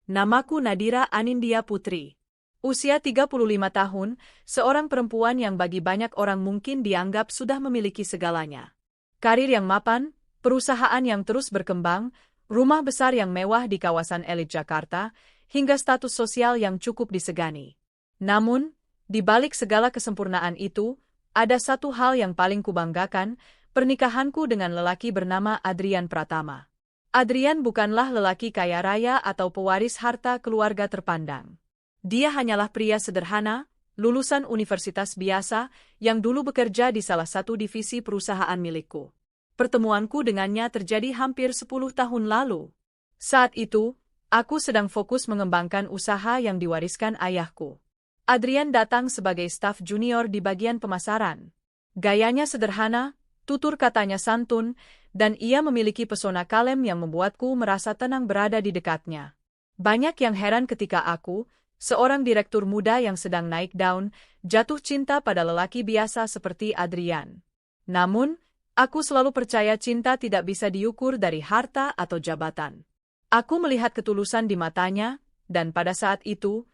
Namaku Nadira Anindya Putri. Usia 35 tahun, seorang perempuan yang bagi banyak orang mungkin dianggap sudah memiliki segalanya. Karir yang mapan, perusahaan yang terus berkembang, rumah besar yang mewah di kawasan elit Jakarta, hingga status sosial yang cukup disegani. Namun, di balik segala kesempurnaan itu, ada satu hal yang paling kubanggakan, pernikahanku dengan lelaki bernama Adrian Pratama. Adrian bukanlah lelaki kaya raya atau pewaris harta keluarga terpandang. Dia hanyalah pria sederhana, lulusan universitas biasa, yang dulu bekerja di salah satu divisi perusahaan milikku. Pertemuanku dengannya terjadi hampir 10 tahun lalu. Saat itu, aku sedang fokus mengembangkan usaha yang diwariskan ayahku. Adrian datang sebagai staf junior di bagian pemasaran. Gayanya sederhana, tutur katanya santun, dan ia memiliki pesona kalem yang membuatku merasa tenang berada di dekatnya. Banyak yang heran ketika aku, seorang direktur muda yang sedang naik daun, jatuh cinta pada lelaki biasa seperti Adrian. Namun, aku selalu percaya cinta tidak bisa diukur dari harta atau jabatan. Aku melihat ketulusan di matanya, dan pada saat itu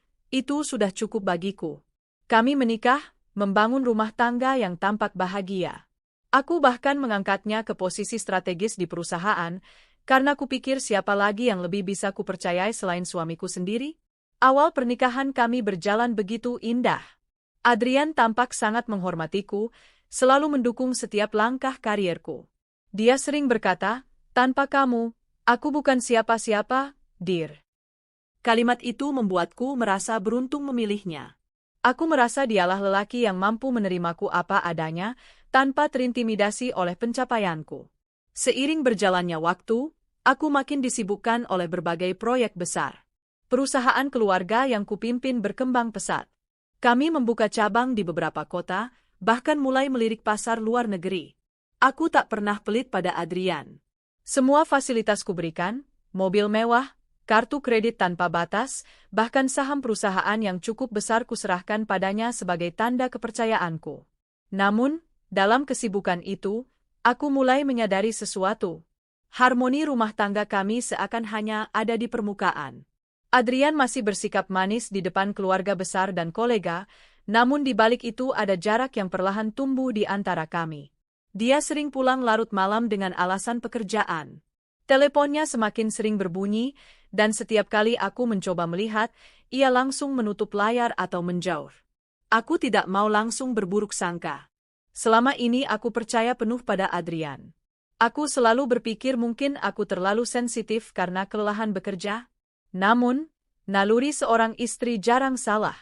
sudah cukup bagiku. Kami menikah, membangun rumah tangga yang tampak bahagia. Aku bahkan mengangkatnya ke posisi strategis di perusahaan, karena kupikir siapa lagi yang lebih bisa kupercayai selain suamiku sendiri? Awal pernikahan kami berjalan begitu indah. Adrian tampak sangat menghormatiku, selalu mendukung setiap langkah karierku. Dia sering berkata, "Tanpa kamu, aku bukan siapa-siapa, Dir." Kalimat itu membuatku merasa beruntung memilihnya. Aku merasa dialah lelaki yang mampu menerimaku apa adanya, tanpa terintimidasi oleh pencapaianku. Seiring berjalannya waktu, aku makin disibukkan oleh berbagai proyek besar. Perusahaan keluarga yang kupimpin berkembang pesat. Kami membuka cabang di beberapa kota, bahkan mulai melirik pasar luar negeri. Aku tak pernah pelit pada Adrian. Semua fasilitas kuberikan, mobil mewah, kartu kredit tanpa batas, bahkan saham perusahaan yang cukup besar kuserahkan padanya sebagai tanda kepercayaanku. Namun, dalam kesibukan itu, aku mulai menyadari sesuatu. Harmoni rumah tangga kami seakan hanya ada di permukaan. Adrian masih bersikap manis di depan keluarga besar dan kolega, namun di balik itu ada jarak yang perlahan tumbuh di antara kami. Dia sering pulang larut malam dengan alasan pekerjaan. Teleponnya semakin sering berbunyi, dan setiap kali aku mencoba melihat, ia langsung menutup layar atau menjauh. Aku tidak mau langsung berburuk sangka. Selama ini aku percaya penuh pada Adrian. Aku selalu berpikir mungkin aku terlalu sensitif karena kelelahan bekerja. Namun, naluri seorang istri jarang salah.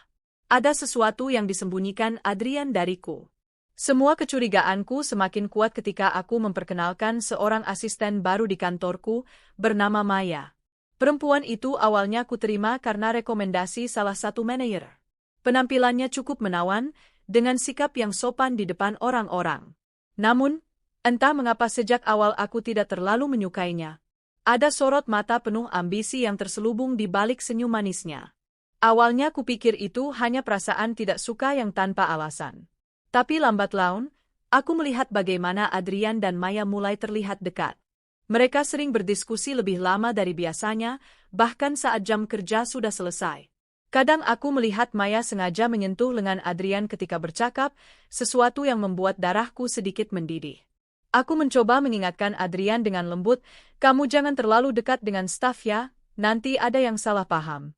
Ada sesuatu yang disembunyikan Adrian dariku. Semua kecurigaanku semakin kuat ketika aku memperkenalkan seorang asisten baru di kantorku, bernama Maya. Perempuan itu awalnya kuterima karena rekomendasi salah satu manajer. Penampilannya cukup menawan, dengan sikap yang sopan di depan orang-orang. Namun, entah mengapa sejak awal aku tidak terlalu menyukainya. Ada sorot mata penuh ambisi yang terselubung di balik senyum manisnya. Awalnya kupikir itu hanya perasaan tidak suka yang tanpa alasan. Tapi lambat laun, aku melihat bagaimana Adrian dan Maya mulai terlihat dekat. Mereka sering berdiskusi lebih lama dari biasanya, bahkan saat jam kerja sudah selesai. Kadang aku melihat Maya sengaja menyentuh lengan Adrian ketika bercakap, sesuatu yang membuat darahku sedikit mendidih. Aku mencoba mengingatkan Adrian dengan lembut, "Kamu jangan terlalu dekat dengan staf ya, nanti ada yang salah paham."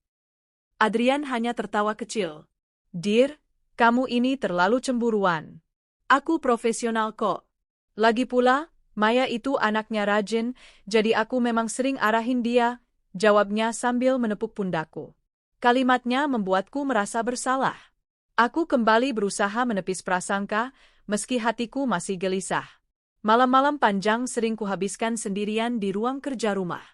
Adrian hanya tertawa kecil. "Dir, kamu ini terlalu cemburuan. Aku profesional kok. Lagi pula, Maya itu anaknya rajin, jadi aku memang sering arahin dia," jawabnya sambil menepuk pundakku. Kalimatnya membuatku merasa bersalah. Aku kembali berusaha menepis prasangka, meski hatiku masih gelisah. Malam-malam panjang sering kuhabiskan sendirian di ruang kerja rumah.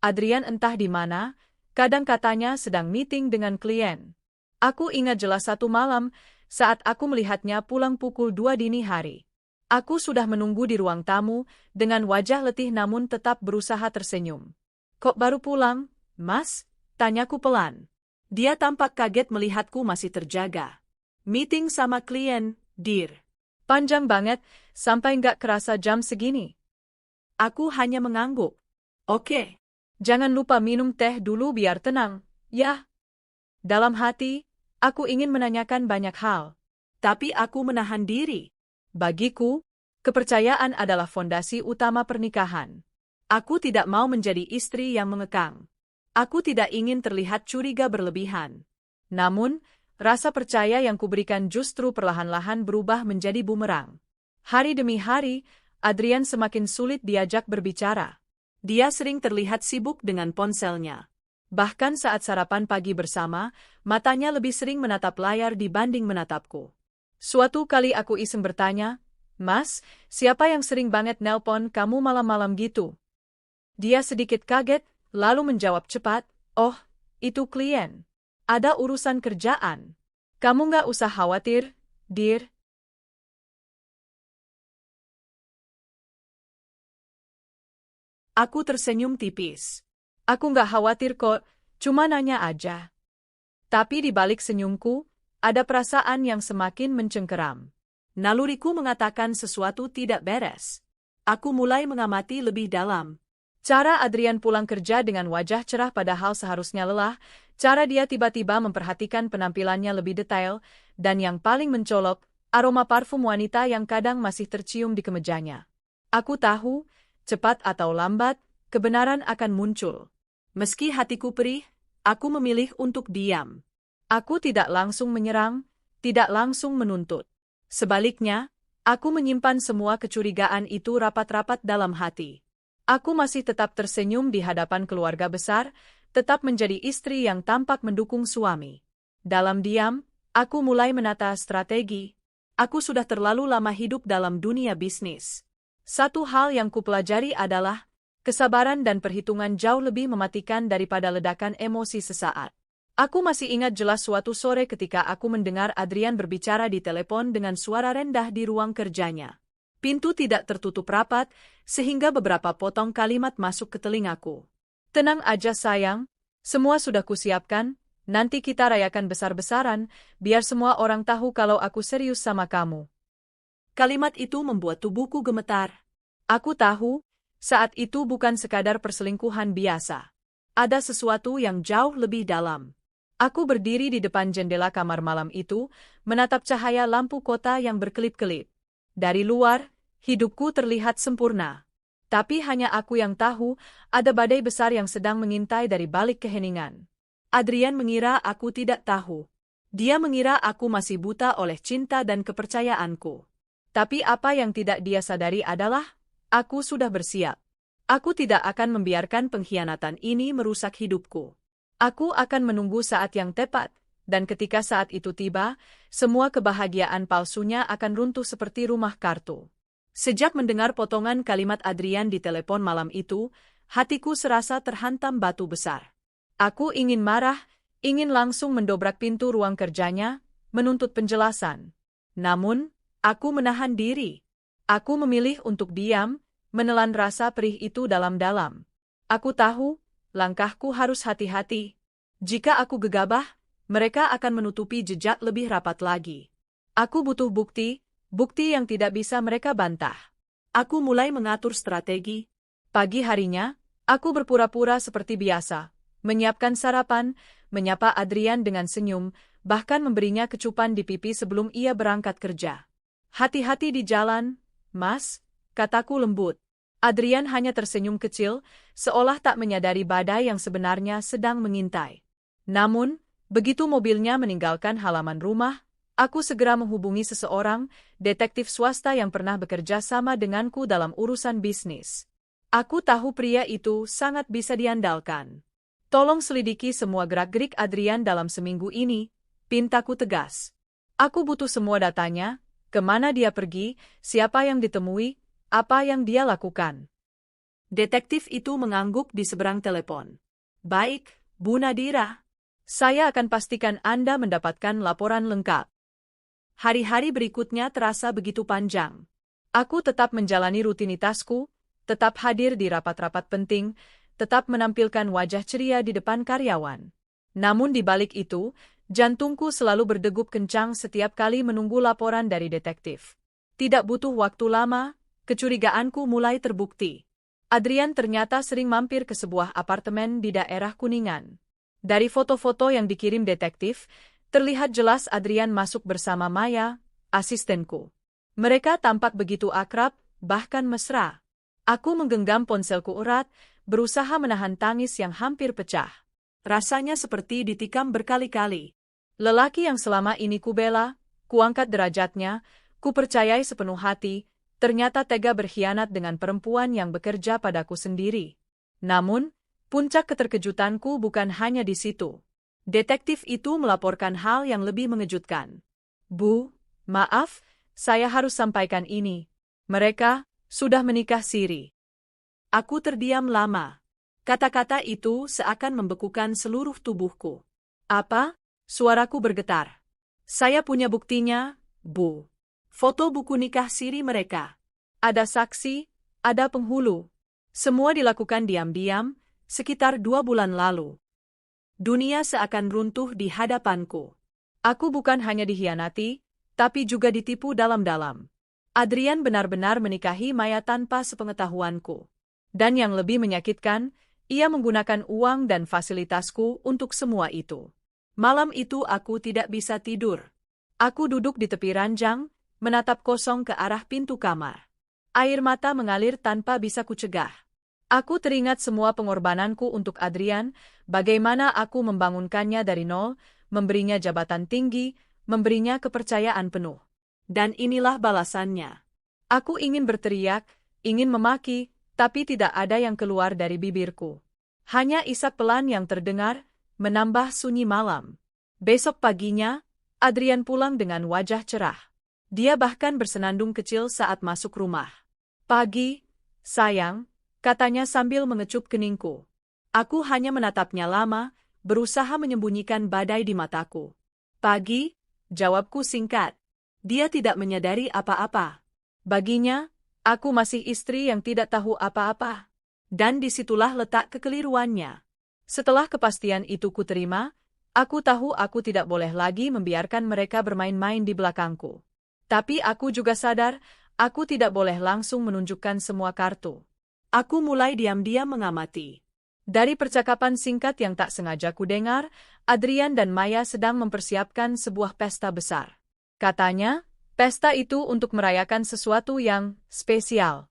Adrian entah di mana, kadang katanya sedang meeting dengan klien. Aku ingat jelas satu malam, saat aku melihatnya pulang pukul 2 dini hari. Aku sudah menunggu di ruang tamu, dengan wajah letih namun tetap berusaha tersenyum. "Kok baru pulang, Mas?" tanyaku pelan. Dia tampak kaget melihatku masih terjaga. "Meeting sama klien, Dir. Panjang banget, sampai nggak kerasa jam segini." Aku hanya mengangguk. "Oke." Jangan lupa minum teh dulu biar tenang, ya. Dalam hati, aku ingin menanyakan banyak hal. Tapi aku menahan diri. Bagiku, kepercayaan adalah fondasi utama pernikahan. Aku tidak mau menjadi istri yang mengekang. Aku tidak ingin terlihat curiga berlebihan. Namun, rasa percaya yang kuberikan justru perlahan-lahan berubah menjadi bumerang. Hari demi hari, Adrian semakin sulit diajak berbicara. Dia sering terlihat sibuk dengan ponselnya. Bahkan saat sarapan pagi bersama, matanya lebih sering menatap layar dibanding menatapku. Suatu kali aku iseng bertanya, "Mas, siapa yang sering banget nelpon kamu malam-malam gitu?" Dia sedikit kaget, lalu menjawab cepat, "Oh, itu klien. Ada urusan kerjaan. Kamu nggak usah khawatir, dear." Aku tersenyum tipis. Aku nggak khawatir kok, cuma nanya aja. Tapi di balik senyumku, ada perasaan yang semakin mencengkeram. Naluriku mengatakan sesuatu tidak beres. Aku mulai mengamati lebih dalam. Cara Adrian pulang kerja dengan wajah cerah padahal seharusnya lelah, cara dia tiba-tiba memperhatikan penampilannya lebih detail, dan yang paling mencolok, aroma parfum wanita yang kadang masih tercium di kemejanya. Aku tahu, cepat atau lambat, kebenaran akan muncul. Meski hatiku perih, aku memilih untuk diam. Aku tidak langsung menyerang, tidak langsung menuntut. Sebaliknya, aku menyimpan semua kecurigaan itu rapat-rapat dalam hati. Aku masih tetap tersenyum di hadapan keluarga besar, tetap menjadi istri yang tampak mendukung suami. Dalam diam, aku mulai menata strategi. Aku sudah terlalu lama hidup dalam dunia bisnis. Satu hal yang kupelajari adalah, kesabaran dan perhitungan jauh lebih mematikan daripada ledakan emosi sesaat. Aku masih ingat jelas suatu sore ketika aku mendengar Adrian berbicara di telepon dengan suara rendah di ruang kerjanya. Pintu tidak tertutup rapat, sehingga beberapa potong kalimat masuk ke telingaku. "Tenang aja sayang, semua sudah kusiapkan, nanti kita rayakan besar-besaran, biar semua orang tahu kalau aku serius sama kamu." Kalimat itu membuat tubuhku gemetar. Aku tahu, saat itu bukan sekadar perselingkuhan biasa. Ada sesuatu yang jauh lebih dalam. Aku berdiri di depan jendela kamar malam itu, menatap cahaya lampu kota yang berkelip-kelip. Dari luar, hidupku terlihat sempurna. Tapi hanya aku yang tahu, ada badai besar yang sedang mengintai dari balik keheningan. Adrian mengira aku tidak tahu. Dia mengira aku masih buta oleh cinta dan kepercayaanku. Tapi apa yang tidak dia sadari adalah, aku sudah bersiap. Aku tidak akan membiarkan pengkhianatan ini merusak hidupku. Aku akan menunggu saat yang tepat, dan ketika saat itu tiba, semua kebahagiaan palsunya akan runtuh seperti rumah kartu. Sejak mendengar potongan kalimat Adrian di telepon malam itu, hatiku serasa terhantam batu besar. Aku ingin marah, ingin langsung mendobrak pintu ruang kerjanya, menuntut penjelasan. Namun, aku menahan diri. Aku memilih untuk diam, menelan rasa perih itu dalam-dalam. Aku tahu, langkahku harus hati-hati. Jika aku gegabah, mereka akan menutupi jejak lebih rapat lagi. Aku butuh bukti, bukti yang tidak bisa mereka bantah. Aku mulai mengatur strategi. Pagi harinya, aku berpura-pura seperti biasa, menyiapkan sarapan, menyapa Adrian dengan senyum, bahkan memberinya kecupan di pipi sebelum ia berangkat kerja. "Hati-hati di jalan, Mas," kataku lembut. Adrian hanya tersenyum kecil, seolah tak menyadari badai yang sebenarnya sedang mengintai. Namun, begitu mobilnya meninggalkan halaman rumah, aku segera menghubungi seseorang, detektif swasta yang pernah bekerja sama denganku dalam urusan bisnis. Aku tahu pria itu sangat bisa diandalkan. "Tolong selidiki semua gerak-gerik Adrian dalam seminggu ini," pintaku tegas. "Aku butuh semua datanya, kemana dia pergi, siapa yang ditemui, apa yang dia lakukan." Detektif itu mengangguk di seberang telepon. "Baik, Bu Nadira. Saya akan pastikan Anda mendapatkan laporan lengkap." Hari-hari berikutnya terasa begitu panjang. Aku tetap menjalani rutinitasku, tetap hadir di rapat-rapat penting, tetap menampilkan wajah ceria di depan karyawan. Namun di balik itu, jantungku selalu berdegup kencang setiap kali menunggu laporan dari detektif. Tidak butuh waktu lama, kecurigaanku mulai terbukti. Adrian ternyata sering mampir ke sebuah apartemen di daerah Kuningan. Dari foto-foto yang dikirim detektif, terlihat jelas Adrian masuk bersama Maya, asistenku. Mereka tampak begitu akrab, bahkan mesra. Aku menggenggam ponselku erat, berusaha menahan tangis yang hampir pecah. Rasanya seperti ditikam berkali-kali. Lelaki yang selama ini kubela, kuangkat derajatnya, kupercayai sepenuh hati, ternyata tega berkhianat dengan perempuan yang bekerja padaku sendiri. Namun, puncak keterkejutanku bukan hanya di situ. Detektif itu melaporkan hal yang lebih mengejutkan. Bu, maaf, saya harus sampaikan ini. Mereka sudah menikah siri. Aku terdiam lama. Kata-kata itu seakan membekukan seluruh tubuhku. Apa? Suaraku bergetar. Saya punya buktinya, Bu. Foto buku nikah siri mereka. Ada saksi, ada penghulu. Semua dilakukan diam-diam, sekitar 2 bulan lalu. Dunia seakan runtuh di hadapanku. Aku bukan hanya dikhianati, tapi juga ditipu dalam-dalam. Adrian benar-benar menikahi Maya tanpa sepengetahuanku. Dan yang lebih menyakitkan, ia menggunakan uang dan fasilitasku untuk semua itu. Malam itu aku tidak bisa tidur. Aku duduk di tepi ranjang, menatap kosong ke arah pintu kamar. Air mata mengalir tanpa bisa kucegah. Aku teringat semua pengorbananku untuk Adrian, bagaimana aku membangunkannya dari nol, memberinya jabatan tinggi, memberinya kepercayaan penuh. Dan inilah balasannya. Aku ingin berteriak, ingin memaki, tapi tidak ada yang keluar dari bibirku. Hanya isak pelan yang terdengar, menambah sunyi malam. Besok paginya, Adrian pulang dengan wajah cerah. Dia bahkan bersenandung kecil saat masuk rumah. Pagi, sayang, katanya sambil mengecup keningku. Aku hanya menatapnya lama, berusaha menyembunyikan badai di mataku. Pagi, jawabku singkat. Dia tidak menyadari apa-apa. Baginya, aku masih istri yang tidak tahu apa-apa. Dan disitulah letak kekeliruannya. Setelah kepastian itu kuterima, aku tahu aku tidak boleh lagi membiarkan mereka bermain-main di belakangku. Tapi aku juga sadar, aku tidak boleh langsung menunjukkan semua kartu. Aku mulai diam-diam mengamati. Dari percakapan singkat yang tak sengaja kudengar, Adrian dan Maya sedang mempersiapkan sebuah pesta besar. Katanya, pesta itu untuk merayakan sesuatu yang spesial.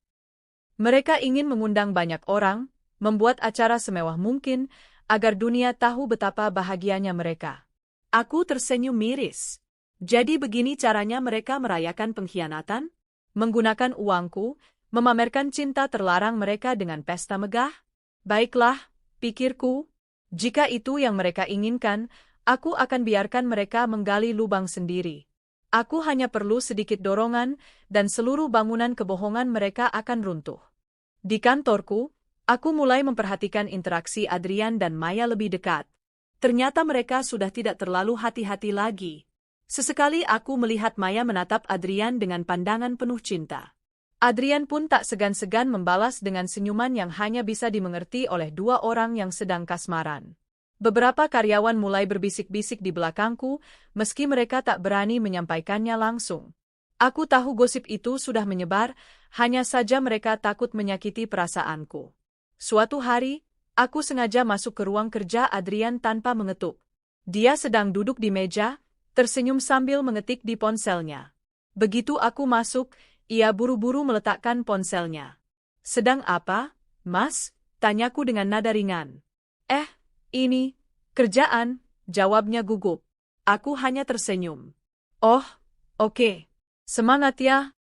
Mereka ingin mengundang banyak orang, membuat acara semewah mungkin, agar dunia tahu betapa bahagianya mereka. Aku tersenyum miris. Jadi begini caranya mereka merayakan pengkhianatan? Menggunakan uangku, memamerkan cinta terlarang mereka dengan pesta megah? Baiklah, pikirku, jika itu yang mereka inginkan, aku akan biarkan mereka menggali lubang sendiri. Aku hanya perlu sedikit dorongan, dan seluruh bangunan kebohongan mereka akan runtuh. Di kantorku, aku mulai memperhatikan interaksi Adrian dan Maya lebih dekat. Ternyata mereka sudah tidak terlalu hati-hati lagi. Sesekali aku melihat Maya menatap Adrian dengan pandangan penuh cinta. Adrian pun tak segan-segan membalas dengan senyuman yang hanya bisa dimengerti oleh 2 orang yang sedang kasmaran. Beberapa karyawan mulai berbisik-bisik di belakangku, meski mereka tak berani menyampaikannya langsung. Aku tahu gosip itu sudah menyebar, hanya saja mereka takut menyakiti perasaanku. Suatu hari, aku sengaja masuk ke ruang kerja Adrian tanpa mengetuk. Dia sedang duduk di meja, tersenyum sambil mengetik di ponselnya. Begitu aku masuk, ia buru-buru meletakkan ponselnya. "Sedang apa, Mas?" tanyaku dengan nada ringan. Ini, kerjaan," jawabnya gugup. Aku hanya tersenyum. "Oh, oke. Semangat ya."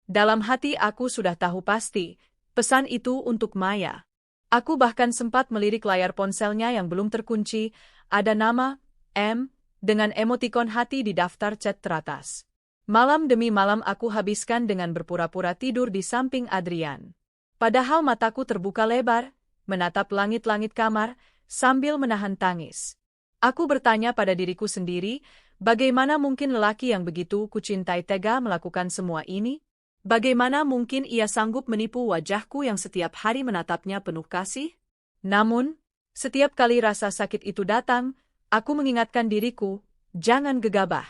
Dalam hati aku sudah tahu pasti, pesan itu untuk Maya. Aku bahkan sempat melirik layar ponselnya yang belum terkunci, ada nama, M, dengan emotikon hati di daftar chat teratas. Malam demi malam aku habiskan dengan berpura-pura tidur di samping Adrian. Padahal mataku terbuka lebar, menatap langit-langit kamar, sambil menahan tangis. Aku bertanya pada diriku sendiri, bagaimana mungkin lelaki yang begitu kucintai tega melakukan semua ini? Bagaimana mungkin ia sanggup menipu wajahku yang setiap hari menatapnya penuh kasih? Namun, setiap kali rasa sakit itu datang, aku mengingatkan diriku, jangan gegabah.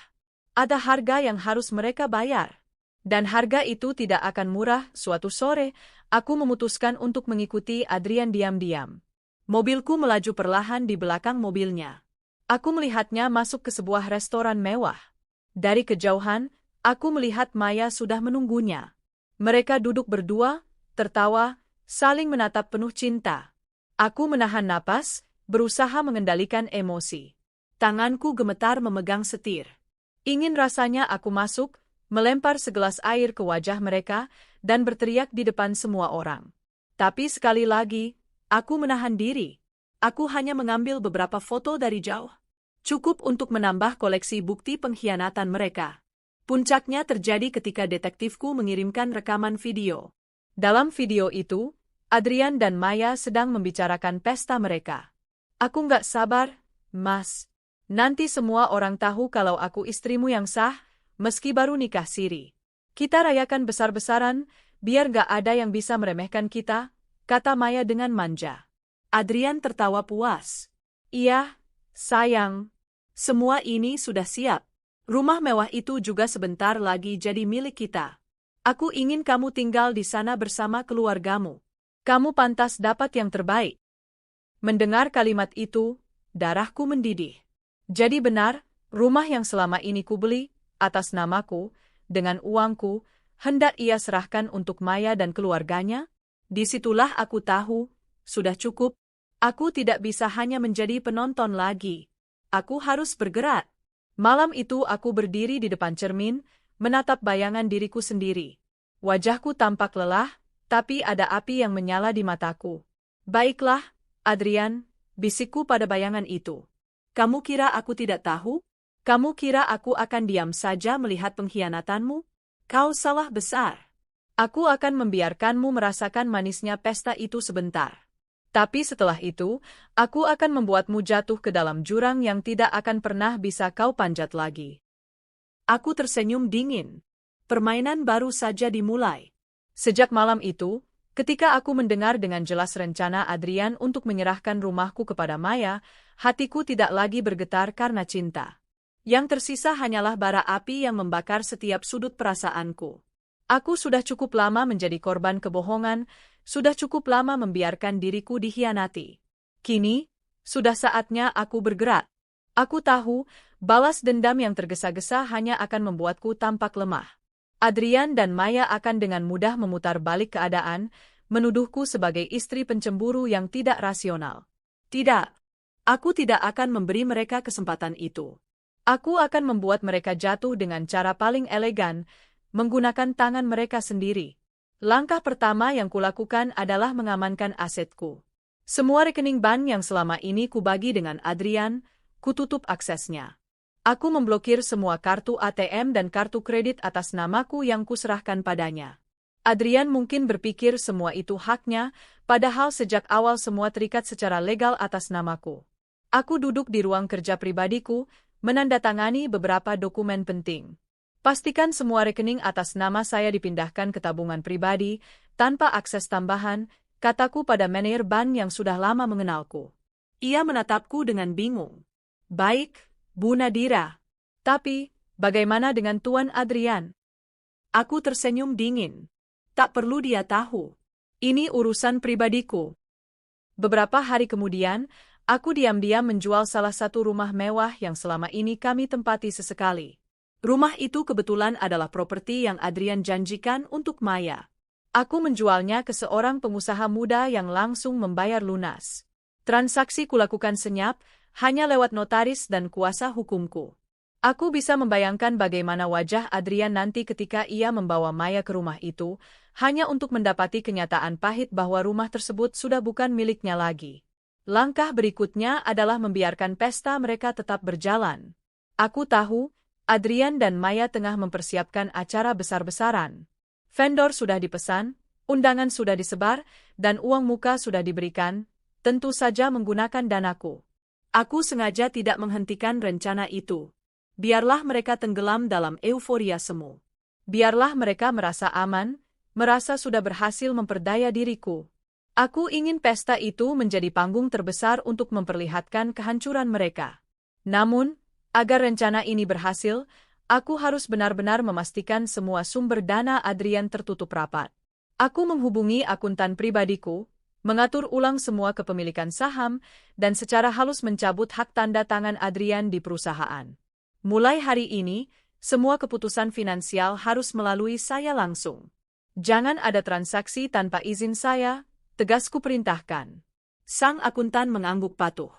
Ada harga yang harus mereka bayar. Dan harga itu tidak akan murah. Suatu sore, aku memutuskan untuk mengikuti Adrian diam-diam. Mobilku melaju perlahan di belakang mobilnya. Aku melihatnya masuk ke sebuah restoran mewah. Dari kejauhan, aku melihat Maya sudah menunggunya. Mereka duduk berdua, tertawa, saling menatap penuh cinta. Aku menahan napas, berusaha mengendalikan emosi. Tanganku gemetar memegang setir. Ingin rasanya aku masuk, melempar segelas air ke wajah mereka, dan berteriak di depan semua orang. Tapi sekali lagi, aku menahan diri. Aku hanya mengambil beberapa foto dari jauh. Cukup untuk menambah koleksi bukti pengkhianatan mereka. Puncaknya terjadi ketika detektifku mengirimkan rekaman video. Dalam video itu, Adrian dan Maya sedang membicarakan pesta mereka. Aku nggak sabar, Mas. Nanti semua orang tahu kalau aku istrimu yang sah, meski baru nikah siri. Kita rayakan besar-besaran, biar nggak ada yang bisa meremehkan kita, kata Maya dengan manja. Adrian tertawa puas. Iya, sayang. Semua ini sudah siap. Rumah mewah itu juga sebentar lagi jadi milik kita. Aku ingin kamu tinggal di sana bersama keluargamu. Kamu pantas dapat yang terbaik. Mendengar kalimat itu, darahku mendidih. Jadi benar, rumah yang selama ini kubeli, atas namaku, dengan uangku, hendak ia serahkan untuk Maya dan keluarganya? Disitulah aku tahu, sudah cukup. Aku tidak bisa hanya menjadi penonton lagi. Aku harus bergerak. Malam itu aku berdiri di depan cermin, menatap bayangan diriku sendiri. Wajahku tampak lelah, tapi ada api yang menyala di mataku. Baiklah, Adrian, bisikku pada bayangan itu. Kamu kira aku tidak tahu? Kamu kira aku akan diam saja melihat pengkhianatanmu? Kau salah besar. Aku akan membiarkanmu merasakan manisnya pesta itu sebentar. Tapi setelah itu, aku akan membuatmu jatuh ke dalam jurang yang tidak akan pernah bisa kau panjat lagi. Aku tersenyum dingin. Permainan baru saja dimulai. Sejak malam itu, ketika aku mendengar dengan jelas rencana Adrian untuk menyerahkan rumahku kepada Maya, hatiku tidak lagi bergetar karena cinta. Yang tersisa hanyalah bara api yang membakar setiap sudut perasaanku. Aku sudah cukup lama menjadi korban kebohongan, sudah cukup lama membiarkan diriku dikhianati. Kini, sudah saatnya aku bergerak. Aku tahu, balas dendam yang tergesa-gesa hanya akan membuatku tampak lemah. Adrian dan Maya akan dengan mudah memutar balik keadaan, menuduhku sebagai istri pencemburu yang tidak rasional. Tidak, aku tidak akan memberi mereka kesempatan itu. Aku akan membuat mereka jatuh dengan cara paling elegan, menggunakan tangan mereka sendiri. Langkah pertama yang kulakukan adalah mengamankan asetku. Semua rekening bank yang selama ini kubagi dengan Adrian, kututup aksesnya. Aku memblokir semua kartu ATM dan kartu kredit atas namaku yang kuserahkan padanya. Adrian mungkin berpikir semua itu haknya, padahal sejak awal semua terikat secara legal atas namaku. Aku duduk di ruang kerja pribadiku, menandatangani beberapa dokumen penting. Pastikan semua rekening atas nama saya dipindahkan ke tabungan pribadi, tanpa akses tambahan, kataku pada manajer bank yang sudah lama mengenalku. Ia menatapku dengan bingung. Baik, Bu Nadira. Tapi, bagaimana dengan Tuan Adrian? Aku tersenyum dingin. Tak perlu dia tahu. Ini urusan pribadiku. Beberapa hari kemudian, aku diam-diam menjual salah satu rumah mewah yang selama ini kami tempati sesekali. Rumah itu kebetulan adalah properti yang Adrian janjikan untuk Maya. Aku menjualnya ke seorang pengusaha muda yang langsung membayar lunas. Transaksi kulakukan senyap, hanya lewat notaris dan kuasa hukumku. Aku bisa membayangkan bagaimana wajah Adrian nanti ketika ia membawa Maya ke rumah itu, hanya untuk mendapati kenyataan pahit bahwa rumah tersebut sudah bukan miliknya lagi. Langkah berikutnya adalah membiarkan pesta mereka tetap berjalan. Aku tahu, Adrian dan Maya tengah mempersiapkan acara besar-besaran. Vendor sudah dipesan, undangan sudah disebar, dan uang muka sudah diberikan, tentu saja menggunakan danaku. Aku sengaja tidak menghentikan rencana itu. Biarlah mereka tenggelam dalam euforia semu. Biarlah mereka merasa aman, merasa sudah berhasil memperdaya diriku. Aku ingin pesta itu menjadi panggung terbesar untuk memperlihatkan kehancuran mereka. Namun, agar rencana ini berhasil, Aku harus benar-benar memastikan semua sumber dana Adrian tertutup rapat. Aku menghubungi akuntan pribadiku, mengatur ulang semua kepemilikan saham, dan secara halus mencabut hak tanda tangan Adrian di perusahaan. Mulai hari ini, semua keputusan finansial harus melalui saya langsung. Jangan ada transaksi tanpa izin saya, tegasku perintahkan. Sang akuntan mengangguk patuh.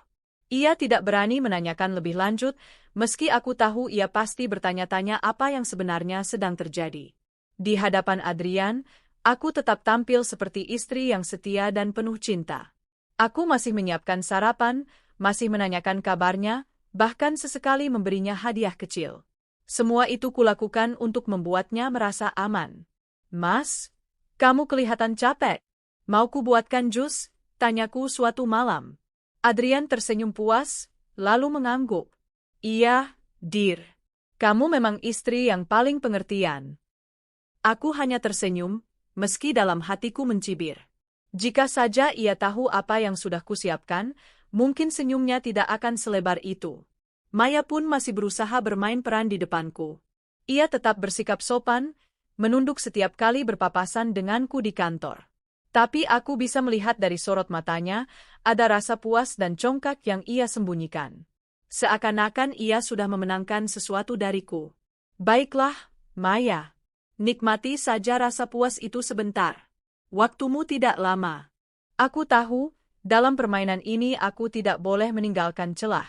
Ia tidak berani menanyakan lebih lanjut, meski aku tahu ia pasti bertanya-tanya apa yang sebenarnya sedang terjadi. Di hadapan Adrian, aku tetap tampil seperti istri yang setia dan penuh cinta. Aku masih menyiapkan sarapan, masih menanyakan kabarnya, bahkan sesekali memberinya hadiah kecil. Semua itu kulakukan untuk membuatnya merasa aman. Mas, kamu kelihatan capek. Mau kubuatkan jus? Tanyaku suatu malam. Adrian tersenyum puas, lalu mengangguk. Iya, Dir. Kamu memang istri yang paling pengertian. Aku hanya tersenyum, meski dalam hatiku mencibir. Jika saja ia tahu apa yang sudah kusiapkan, mungkin senyumnya tidak akan selebar itu. Maya pun masih berusaha bermain peran di depanku. Ia tetap bersikap sopan, menunduk setiap kali berpapasan denganku di kantor. Tapi aku bisa melihat dari sorot matanya, ada rasa puas dan congkak yang ia sembunyikan. Seakan-akan ia sudah memenangkan sesuatu dariku. Baiklah, Maya. Nikmati saja rasa puas itu sebentar. Waktumu tidak lama. Aku tahu, dalam permainan ini aku tidak boleh meninggalkan celah.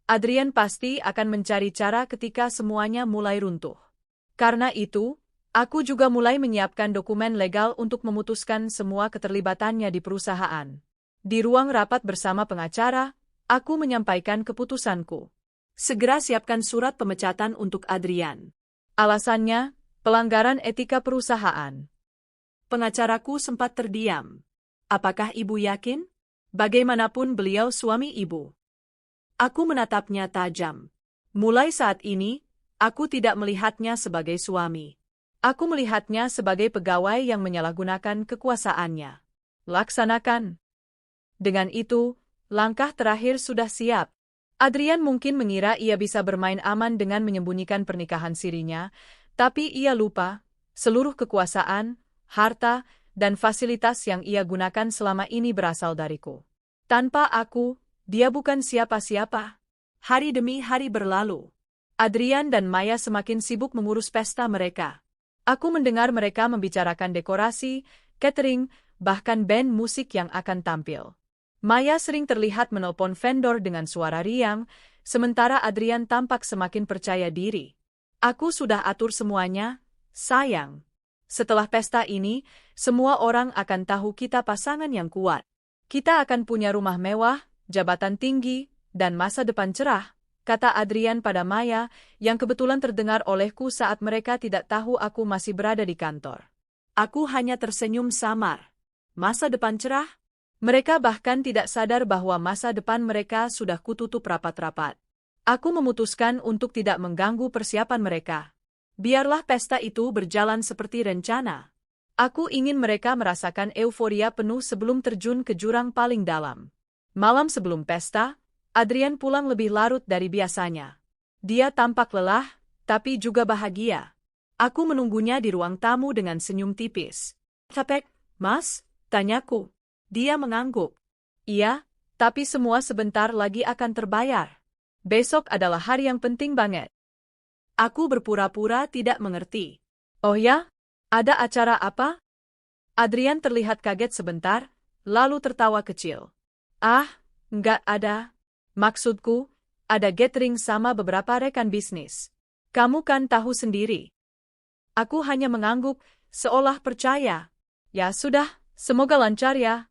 Adrian pasti akan mencari cara ketika semuanya mulai runtuh. Karena itu, aku juga mulai menyiapkan dokumen legal untuk memutuskan semua keterlibatannya di perusahaan. Di ruang rapat bersama pengacara, aku menyampaikan keputusanku. Segera siapkan surat pemecatan untuk Adrian. Alasannya, pelanggaran etika perusahaan. Pengacaraku sempat terdiam. Apakah ibu yakin? Bagaimanapun beliau suami ibu. Aku menatapnya tajam. Mulai saat ini, aku tidak melihatnya sebagai suami. Aku melihatnya sebagai pegawai yang menyalahgunakan kekuasaannya. Laksanakan. Dengan itu, langkah terakhir sudah siap. Adrian mungkin mengira ia bisa bermain aman dengan menyembunyikan pernikahan sirinya, tapi ia lupa, seluruh kekuasaan, harta, dan fasilitas yang ia gunakan selama ini berasal dariku. Tanpa aku, dia bukan siapa-siapa. Hari demi hari berlalu. Adrian dan Maya semakin sibuk mengurus pesta mereka. Aku mendengar mereka membicarakan dekorasi, catering, bahkan band musik yang akan tampil. Maya sering terlihat menelpon vendor dengan suara riang, sementara Adrian tampak semakin percaya diri. Aku sudah atur semuanya, sayang. Setelah pesta ini, semua orang akan tahu kita pasangan yang kuat. Kita akan punya rumah mewah, jabatan tinggi, dan masa depan cerah, kata Adrian pada Maya, yang kebetulan terdengar olehku saat mereka tidak tahu aku masih berada di kantor. Aku hanya tersenyum samar. Masa depan cerah? Mereka bahkan tidak sadar bahwa masa depan mereka sudah kututup rapat-rapat. Aku memutuskan untuk tidak mengganggu persiapan mereka. Biarlah pesta itu berjalan seperti rencana. Aku ingin mereka merasakan euforia penuh sebelum terjun ke jurang paling dalam. Malam sebelum pesta, Adrian pulang lebih larut dari biasanya. Dia tampak lelah, tapi juga bahagia. Aku menunggunya di ruang tamu dengan senyum tipis. Capek, Mas? Tanyaku. Dia mengangguk. Iya, tapi semua sebentar lagi akan terbayar. Besok adalah hari yang penting banget. Aku berpura-pura tidak mengerti. Oh ya? Ada acara apa? Adrian terlihat kaget sebentar, lalu tertawa kecil. Ah, enggak ada. Maksudku, ada gathering sama beberapa rekan bisnis. Kamu kan tahu sendiri. Aku hanya mengangguk, seolah percaya. Ya sudah, semoga lancar ya.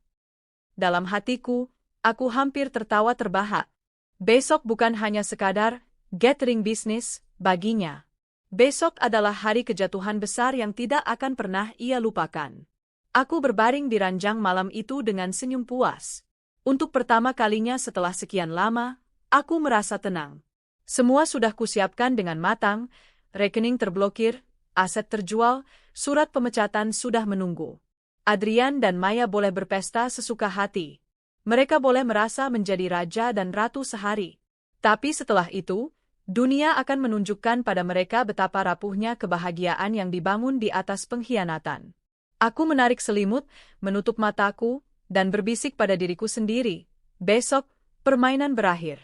Dalam hatiku, aku hampir tertawa terbahak. Besok bukan hanya sekadar gathering bisnis baginya. Besok adalah hari kejatuhan besar yang tidak akan pernah ia lupakan. Aku berbaring di ranjang malam itu dengan senyum puas. Untuk pertama kalinya setelah sekian lama, aku merasa tenang. Semua sudah kusiapkan dengan matang, rekening terblokir, aset terjual, surat pemecatan sudah menunggu. Adrian dan Maya boleh berpesta sesuka hati. Mereka boleh merasa menjadi raja dan ratu sehari. Tapi setelah itu, Dunia akan menunjukkan pada mereka betapa rapuhnya kebahagiaan yang dibangun di atas pengkhianatan. Aku menarik selimut, menutup mataku, dan berbisik pada diriku sendiri, besok, permainan berakhir.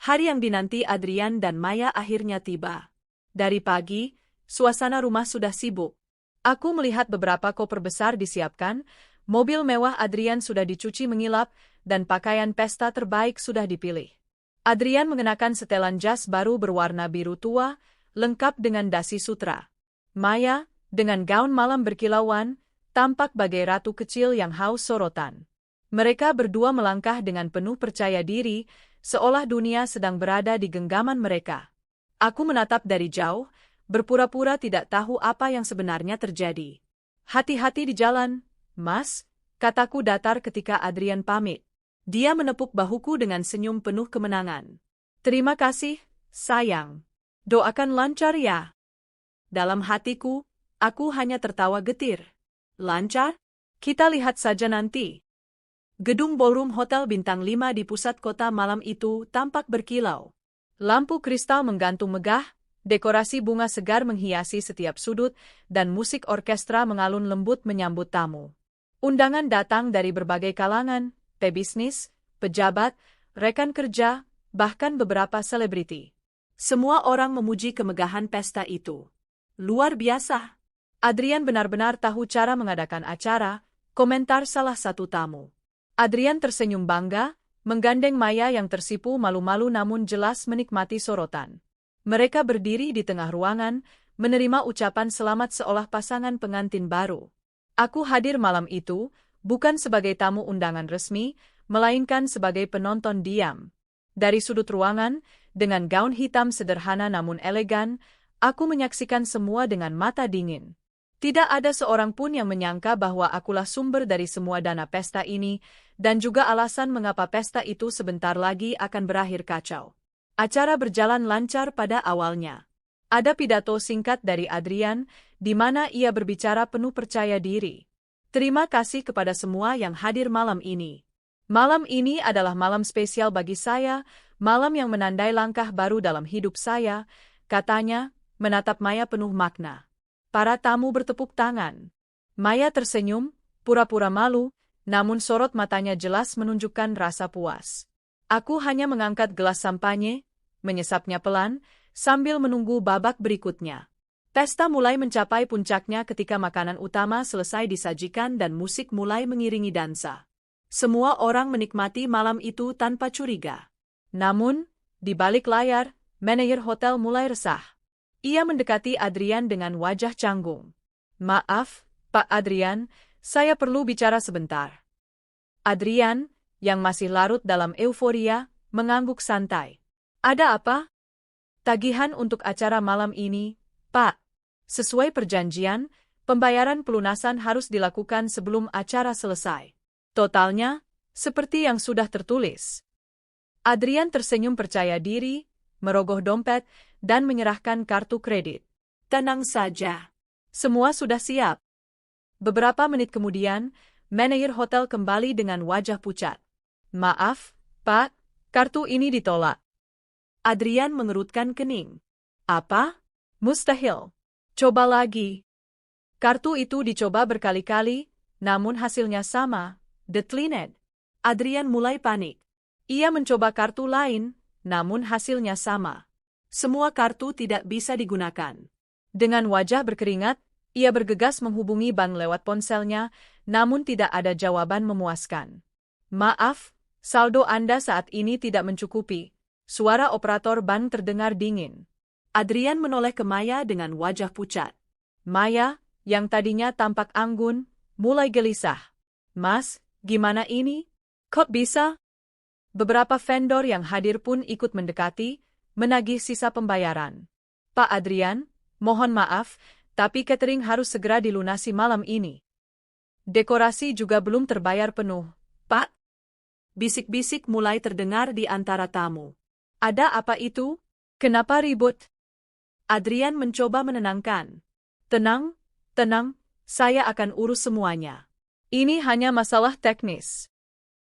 Hari yang dinanti Adrian dan Maya akhirnya tiba. Dari pagi, suasana rumah sudah sibuk. Aku melihat beberapa koper besar disiapkan, mobil mewah Adrian sudah dicuci mengilap, dan pakaian pesta terbaik sudah dipilih. Adrian mengenakan setelan jas baru berwarna biru tua, lengkap dengan dasi sutra. Maya, dengan gaun malam berkilauan, tampak bagai ratu kecil yang haus sorotan. Mereka berdua melangkah dengan penuh percaya diri, seolah dunia sedang berada di genggaman mereka. Aku menatap dari jauh, berpura-pura tidak tahu apa yang sebenarnya terjadi. Hati-hati di jalan, Mas, kataku datar ketika Adrian pamit. Dia menepuk bahuku dengan senyum penuh kemenangan. Terima kasih, sayang. Doakan lancar ya. Dalam hatiku, aku hanya tertawa getir. Lancar? Kita lihat saja nanti. Gedung ballroom Hotel Bintang 5 di pusat kota malam itu tampak berkilau. Lampu kristal menggantung megah, dekorasi bunga segar menghiasi setiap sudut, dan musik orkestra mengalun lembut menyambut tamu. Undangan datang dari berbagai kalangan, pebisnis, pejabat, rekan kerja, bahkan beberapa selebriti. Semua orang memuji kemegahan pesta itu. Luar biasa. Adrian benar-benar tahu cara mengadakan acara, komentar salah satu tamu. Adrian tersenyum bangga, menggandeng Maya yang tersipu malu-malu namun jelas menikmati sorotan. Mereka berdiri di tengah ruangan, menerima ucapan selamat seolah pasangan pengantin baru. Aku hadir malam itu, bukan sebagai tamu undangan resmi, melainkan sebagai penonton diam. Dari sudut ruangan, dengan gaun hitam sederhana namun elegan, aku menyaksikan semua dengan mata dingin. Tidak ada seorang pun yang menyangka bahwa akulah sumber dari semua dana pesta ini, dan juga alasan mengapa pesta itu sebentar lagi akan berakhir kacau. Acara berjalan lancar pada awalnya. Ada pidato singkat dari Adrian, di mana ia berbicara penuh percaya diri. Terima kasih kepada semua yang hadir malam ini. Malam ini adalah malam spesial bagi saya, malam yang menandai langkah baru dalam hidup saya, katanya, menatap Maya penuh makna. Para tamu bertepuk tangan. Maya tersenyum, pura-pura malu, namun sorot matanya jelas menunjukkan rasa puas. Aku hanya mengangkat gelas sampanye, menyesapnya pelan, sambil menunggu babak berikutnya. Pesta mulai mencapai puncaknya ketika makanan utama selesai disajikan dan musik mulai mengiringi dansa. Semua orang menikmati malam itu tanpa curiga. Namun, di balik layar, manajer hotel mulai resah. Ia mendekati Adrian dengan wajah canggung. Maaf, Pak Adrian, saya perlu bicara sebentar. Adrian, yang masih larut dalam euforia, mengangguk santai. Ada apa? Tagihan untuk acara malam ini, Pak. Sesuai perjanjian, pembayaran pelunasan harus dilakukan sebelum acara selesai. Totalnya, seperti yang sudah tertulis. Adrian tersenyum percaya diri, merogoh dompet, dan menyerahkan kartu kredit. Tenang saja. Semua sudah siap. Beberapa menit kemudian, manajer hotel kembali dengan wajah pucat. Maaf, Pak, kartu ini ditolak. Adrian mengerutkan kening. Apa? Mustahil. Coba lagi. Kartu itu dicoba berkali-kali, namun hasilnya sama, declined. Adrian mulai panik. Ia mencoba kartu lain, namun hasilnya sama. Semua kartu tidak bisa digunakan. Dengan wajah berkeringat, ia bergegas menghubungi bank lewat ponselnya, namun tidak ada jawaban memuaskan. Maaf, saldo Anda saat ini tidak mencukupi. Suara operator bank terdengar dingin. Adrian menoleh ke Maya dengan wajah pucat. Maya, yang tadinya tampak anggun, mulai gelisah. Mas, gimana ini? Kok bisa? Beberapa vendor yang hadir pun ikut mendekati, menagih sisa pembayaran. Pak Adrian, mohon maaf, tapi catering harus segera dilunasi malam ini. Dekorasi juga belum terbayar penuh, Pak. Bisik-bisik mulai terdengar di antara tamu. Ada apa itu? Kenapa ribut? Adrian mencoba menenangkan. Tenang, tenang, saya akan urus semuanya. Ini hanya masalah teknis.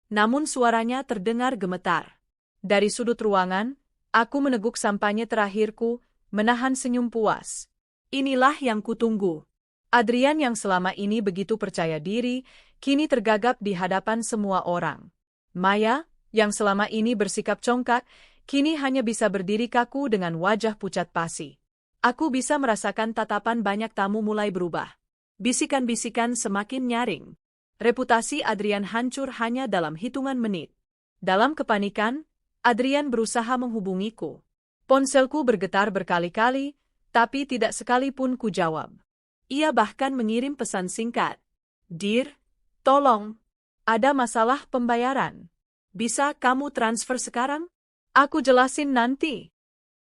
Namun suaranya terdengar gemetar. Dari sudut ruangan, Aku meneguk sampanye terakhirku, menahan senyum puas. Inilah yang kutunggu. Adrian yang selama ini begitu percaya diri, kini tergagap di hadapan semua orang. Maya, yang selama ini bersikap congkak, kini hanya bisa berdiri kaku dengan wajah pucat pasi. Aku bisa merasakan tatapan banyak tamu mulai berubah. Bisikan-bisikan semakin nyaring. Reputasi Adrian hancur hanya dalam hitungan menit. Dalam kepanikan, Adrian berusaha menghubungiku. Ponselku bergetar berkali-kali, tapi tidak sekalipun ku jawab. Ia bahkan mengirim pesan singkat. Dear, tolong, ada masalah pembayaran. Bisa kamu transfer sekarang? Aku jelasin nanti.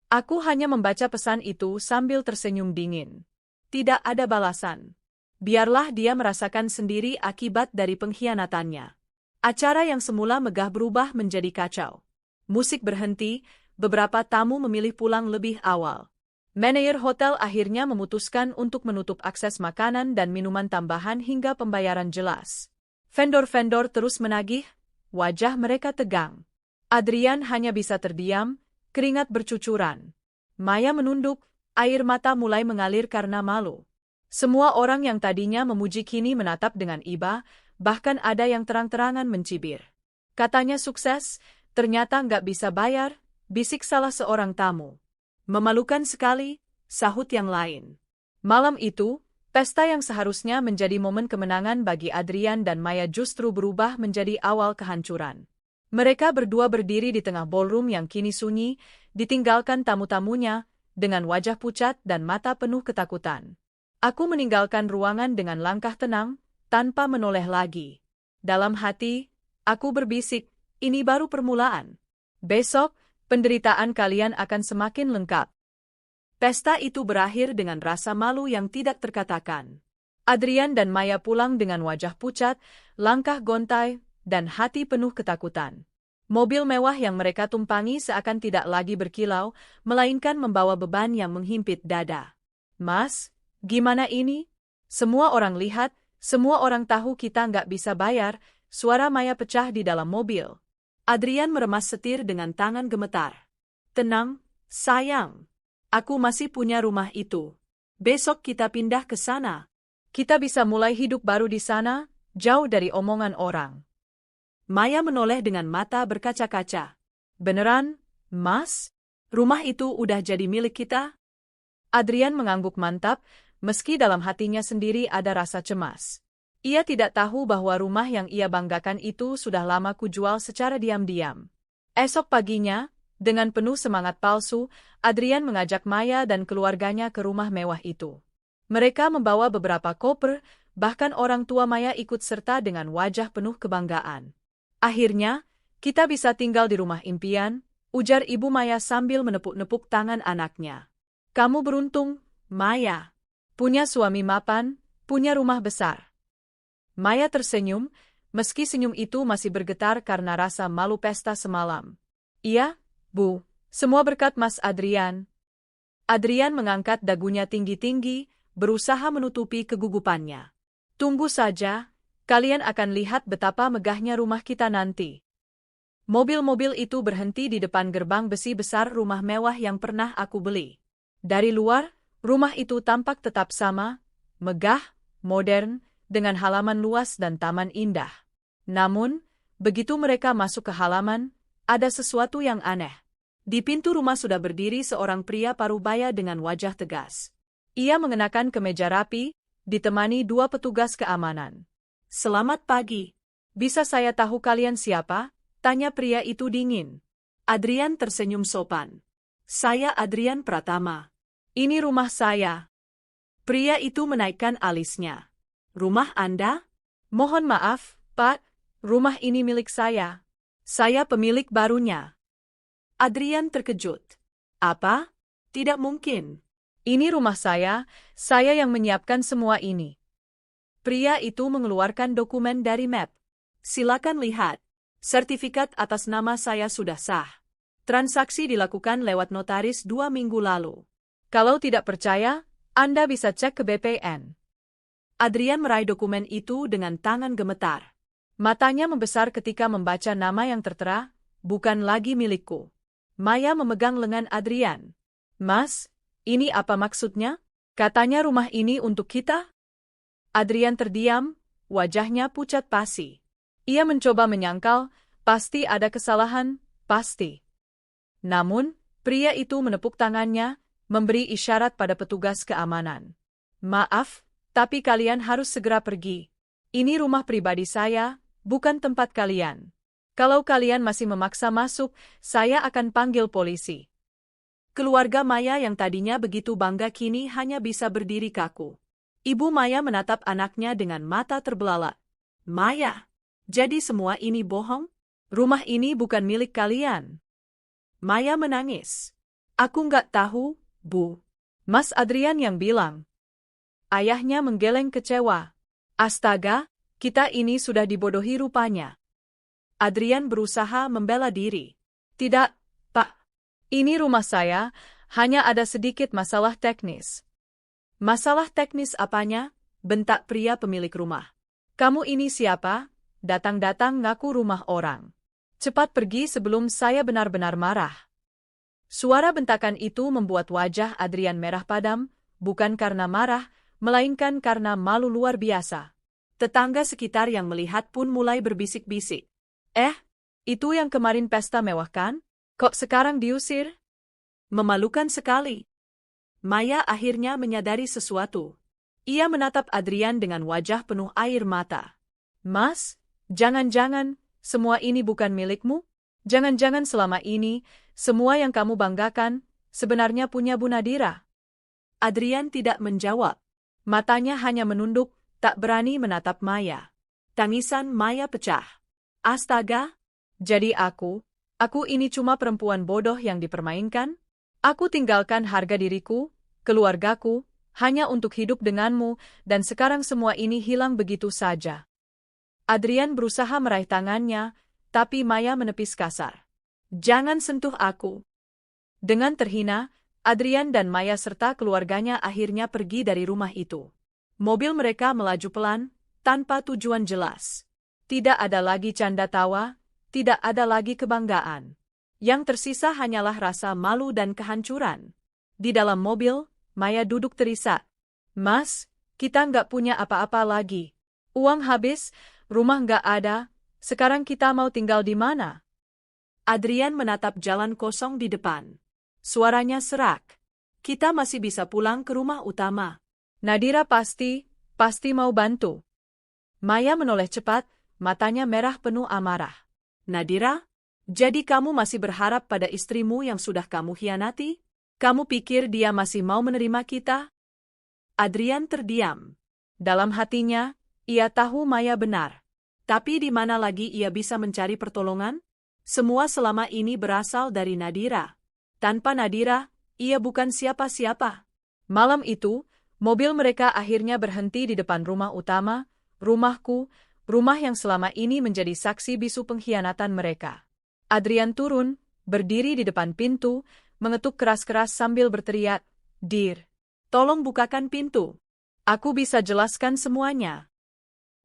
Aku hanya membaca pesan itu sambil tersenyum dingin. Tidak ada balasan. Biarlah dia merasakan sendiri akibat dari pengkhianatannya. Acara yang semula megah berubah menjadi kacau. Musik berhenti, beberapa tamu memilih pulang lebih awal. Manajer hotel akhirnya memutuskan untuk menutup akses makanan dan minuman tambahan hingga pembayaran jelas. Vendor-vendor terus menagih, wajah mereka tegang. Adrian hanya bisa terdiam, keringat bercucuran. Maya menunduk, air mata mulai mengalir karena malu. Semua orang yang tadinya memuji kini menatap dengan iba, bahkan ada yang terang-terangan mencibir. Katanya sukses, ternyata nggak bisa bayar, bisik salah seorang tamu. Memalukan sekali, sahut yang lain. Malam itu, pesta yang seharusnya menjadi momen kemenangan bagi Adrian dan Maya justru berubah menjadi awal kehancuran. Mereka berdua berdiri di tengah ballroom yang kini sunyi, ditinggalkan tamu-tamunya, dengan wajah pucat dan mata penuh ketakutan. Aku meninggalkan ruangan dengan langkah tenang, tanpa menoleh lagi. Dalam hati, aku berbisik, ini baru permulaan. Besok, penderitaan kalian akan semakin lengkap. Pesta itu berakhir dengan rasa malu yang tidak terkatakan. Adrian dan Maya pulang dengan wajah pucat, langkah gontai, dan hati penuh ketakutan. Mobil mewah yang mereka tumpangi seakan tidak lagi berkilau, melainkan membawa beban yang menghimpit dada. Mas, gimana ini? Semua orang lihat, semua orang tahu kita nggak bisa bayar, suara Maya pecah di dalam mobil. Adrian meremas setir dengan tangan gemetar. Tenang, sayang. Aku masih punya rumah itu. Besok kita pindah ke sana. Kita bisa mulai hidup baru di sana, jauh dari omongan orang. Maya menoleh dengan mata berkaca-kaca. Beneran, Mas? Rumah itu udah jadi milik kita? Adrian mengangguk mantap, meski dalam hatinya sendiri ada rasa cemas. Ia tidak tahu bahwa rumah yang ia banggakan itu sudah lama kujual secara diam-diam. Esok paginya, dengan penuh semangat palsu, Adrian mengajak Maya dan keluarganya ke rumah mewah itu. Mereka membawa beberapa koper, bahkan orang tua Maya ikut serta dengan wajah penuh kebanggaan. Akhirnya, kita bisa tinggal di rumah impian, ujar ibu Maya sambil menepuk-nepuk tangan anaknya. Kamu beruntung, Maya. Punya suami mapan, punya rumah besar. Maya tersenyum, meski senyum itu masih bergetar karena rasa malu pesta semalam. Iya, Bu, semua berkat Mas Adrian. Adrian mengangkat dagunya tinggi-tinggi, berusaha menutupi kegugupannya. Tunggu saja, kalian akan lihat betapa megahnya rumah kita nanti. Mobil-mobil itu berhenti di depan gerbang besi besar rumah mewah yang pernah aku beli. Dari luar, rumah itu tampak tetap sama, megah, modern, dengan halaman luas dan taman indah. Namun, begitu mereka masuk ke halaman, ada sesuatu yang aneh. Di pintu rumah sudah berdiri seorang pria parubaya dengan wajah tegas. Ia mengenakan kemeja rapi, ditemani dua petugas keamanan. Selamat pagi. Bisa saya tahu kalian siapa? Tanya pria itu dingin. Adrian tersenyum sopan. Saya Adrian Pratama. Ini rumah saya. Pria itu menaikkan alisnya. Rumah Anda? Mohon maaf, Pak, rumah ini milik saya. Saya pemilik barunya. Adrian terkejut. Apa? Tidak mungkin. Ini rumah saya yang menyiapkan semua ini. Pria itu mengeluarkan dokumen dari map. Silakan lihat. Sertifikat atas nama saya sudah sah. Transaksi dilakukan lewat notaris 2 minggu lalu. Kalau tidak percaya, Anda bisa cek ke BPN. Adrian meraih dokumen itu dengan tangan gemetar. Matanya membesar ketika membaca nama yang tertera, bukan lagi milikku. Maya memegang lengan Adrian. Mas, ini apa maksudnya? Katanya rumah ini untuk kita? Adrian terdiam, wajahnya pucat pasi. Ia mencoba menyangkal, pasti ada kesalahan, pasti. Namun, pria itu menepuk tangannya, memberi isyarat pada petugas keamanan. Maaf, tapi kalian harus segera pergi. Ini rumah pribadi saya, bukan tempat kalian. Kalau kalian masih memaksa masuk, saya akan panggil polisi. Keluarga Maya yang tadinya begitu bangga kini hanya bisa berdiri kaku. Ibu Maya menatap anaknya dengan mata terbelalak. Maya, jadi semua ini bohong? Rumah ini bukan milik kalian. Maya menangis. Aku nggak tahu, Bu. Mas Adrian yang bilang. Ayahnya menggeleng kecewa. Astaga, kita ini sudah dibodohi rupanya. Adrian berusaha membela diri. Tidak, Pak. Ini rumah saya, hanya ada sedikit masalah teknis. Masalah teknis apanya? Bentak pria pemilik rumah. Kamu ini siapa? Datang-datang ngaku rumah orang. Cepat pergi sebelum saya benar-benar marah. Suara bentakan itu membuat wajah Adrian merah padam, bukan karena marah, melainkan karena malu luar biasa. Tetangga sekitar yang melihat pun mulai berbisik-bisik. Itu yang kemarin pesta mewah kan? Kok sekarang diusir? Memalukan sekali. Maya akhirnya menyadari sesuatu. Ia menatap Adrian dengan wajah penuh air mata. Mas, jangan-jangan, semua ini bukan milikmu? Jangan-jangan selama ini, semua yang kamu banggakan, sebenarnya punya Bu Nadira? Adrian tidak menjawab. Matanya hanya menunduk, tak berani menatap Maya. Tangisan Maya pecah. Astaga, jadi aku ini cuma perempuan bodoh yang dipermainkan? Aku tinggalkan harga diriku, keluargaku, hanya untuk hidup denganmu, dan sekarang semua ini hilang begitu saja. Adrian berusaha meraih tangannya, tapi Maya menepis kasar. Jangan sentuh aku. Dengan terhina, Adrian dan Maya serta keluarganya akhirnya pergi dari rumah itu. Mobil mereka melaju pelan, tanpa tujuan jelas. Tidak ada lagi canda tawa, tidak ada lagi kebanggaan. Yang tersisa hanyalah rasa malu dan kehancuran. Di dalam mobil, Maya duduk terisak. Mas, kita nggak punya apa-apa lagi. Uang habis, rumah nggak ada, sekarang kita mau tinggal di mana? Adrian menatap jalan kosong di depan. Suaranya serak. Kita masih bisa pulang ke rumah utama. Nadira pasti mau bantu. Maya menoleh cepat, matanya merah penuh amarah. Nadira? Jadi kamu masih berharap pada istrimu yang sudah kamu hianati? Kamu pikir dia masih mau menerima kita? Adrian terdiam. Dalam hatinya, ia tahu Maya benar. Tapi di mana lagi ia bisa mencari pertolongan? Semua selama ini berasal dari Nadira. Tanpa Nadira, ia bukan siapa-siapa. Malam itu, mobil mereka akhirnya berhenti di depan rumah utama, rumahku, rumah yang selama ini menjadi saksi bisu pengkhianatan mereka. Adrian turun, berdiri di depan pintu, mengetuk keras-keras sambil berteriak, "Dir, tolong bukakan pintu. Aku bisa jelaskan semuanya."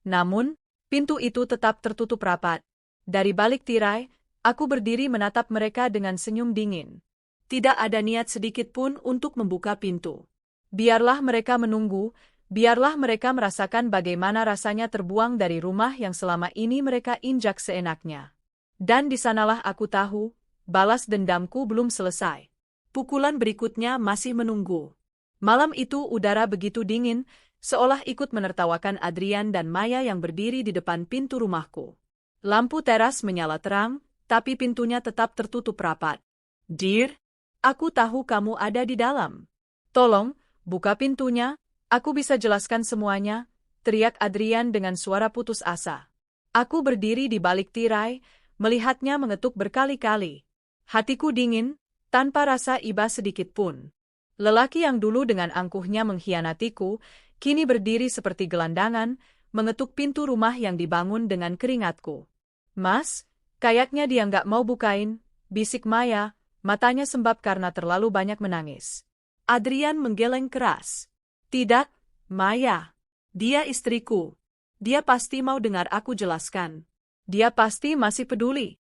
Namun, pintu itu tetap tertutup rapat. Dari balik tirai, aku berdiri menatap mereka dengan senyum dingin. Tidak ada niat sedikit pun untuk membuka pintu. Biarlah mereka menunggu, biarlah mereka merasakan bagaimana rasanya terbuang dari rumah yang selama ini mereka injak seenaknya. Dan di sanalah aku tahu, balas dendamku belum selesai. Pukulan berikutnya masih menunggu. Malam itu udara begitu dingin, seolah ikut menertawakan Adrian dan Maya yang berdiri di depan pintu rumahku. Lampu teras menyala terang, tapi pintunya tetap tertutup rapat. "Dir, aku tahu kamu ada di dalam. Tolong, buka pintunya, aku bisa jelaskan semuanya," teriak Adrian dengan suara putus asa. Aku berdiri di balik tirai, melihatnya mengetuk berkali-kali. Hatiku dingin, tanpa rasa iba sedikit pun. Lelaki yang dulu dengan angkuhnya mengkhianatiku, kini berdiri seperti gelandangan, mengetuk pintu rumah yang dibangun dengan keringatku. "Mas, kayaknya dia nggak mau bukain," bisik Maya, matanya sembab karena terlalu banyak menangis. Adrian menggeleng keras. "Tidak, Maya. Dia istriku. Dia pasti mau dengar aku jelaskan. Dia pasti masih peduli."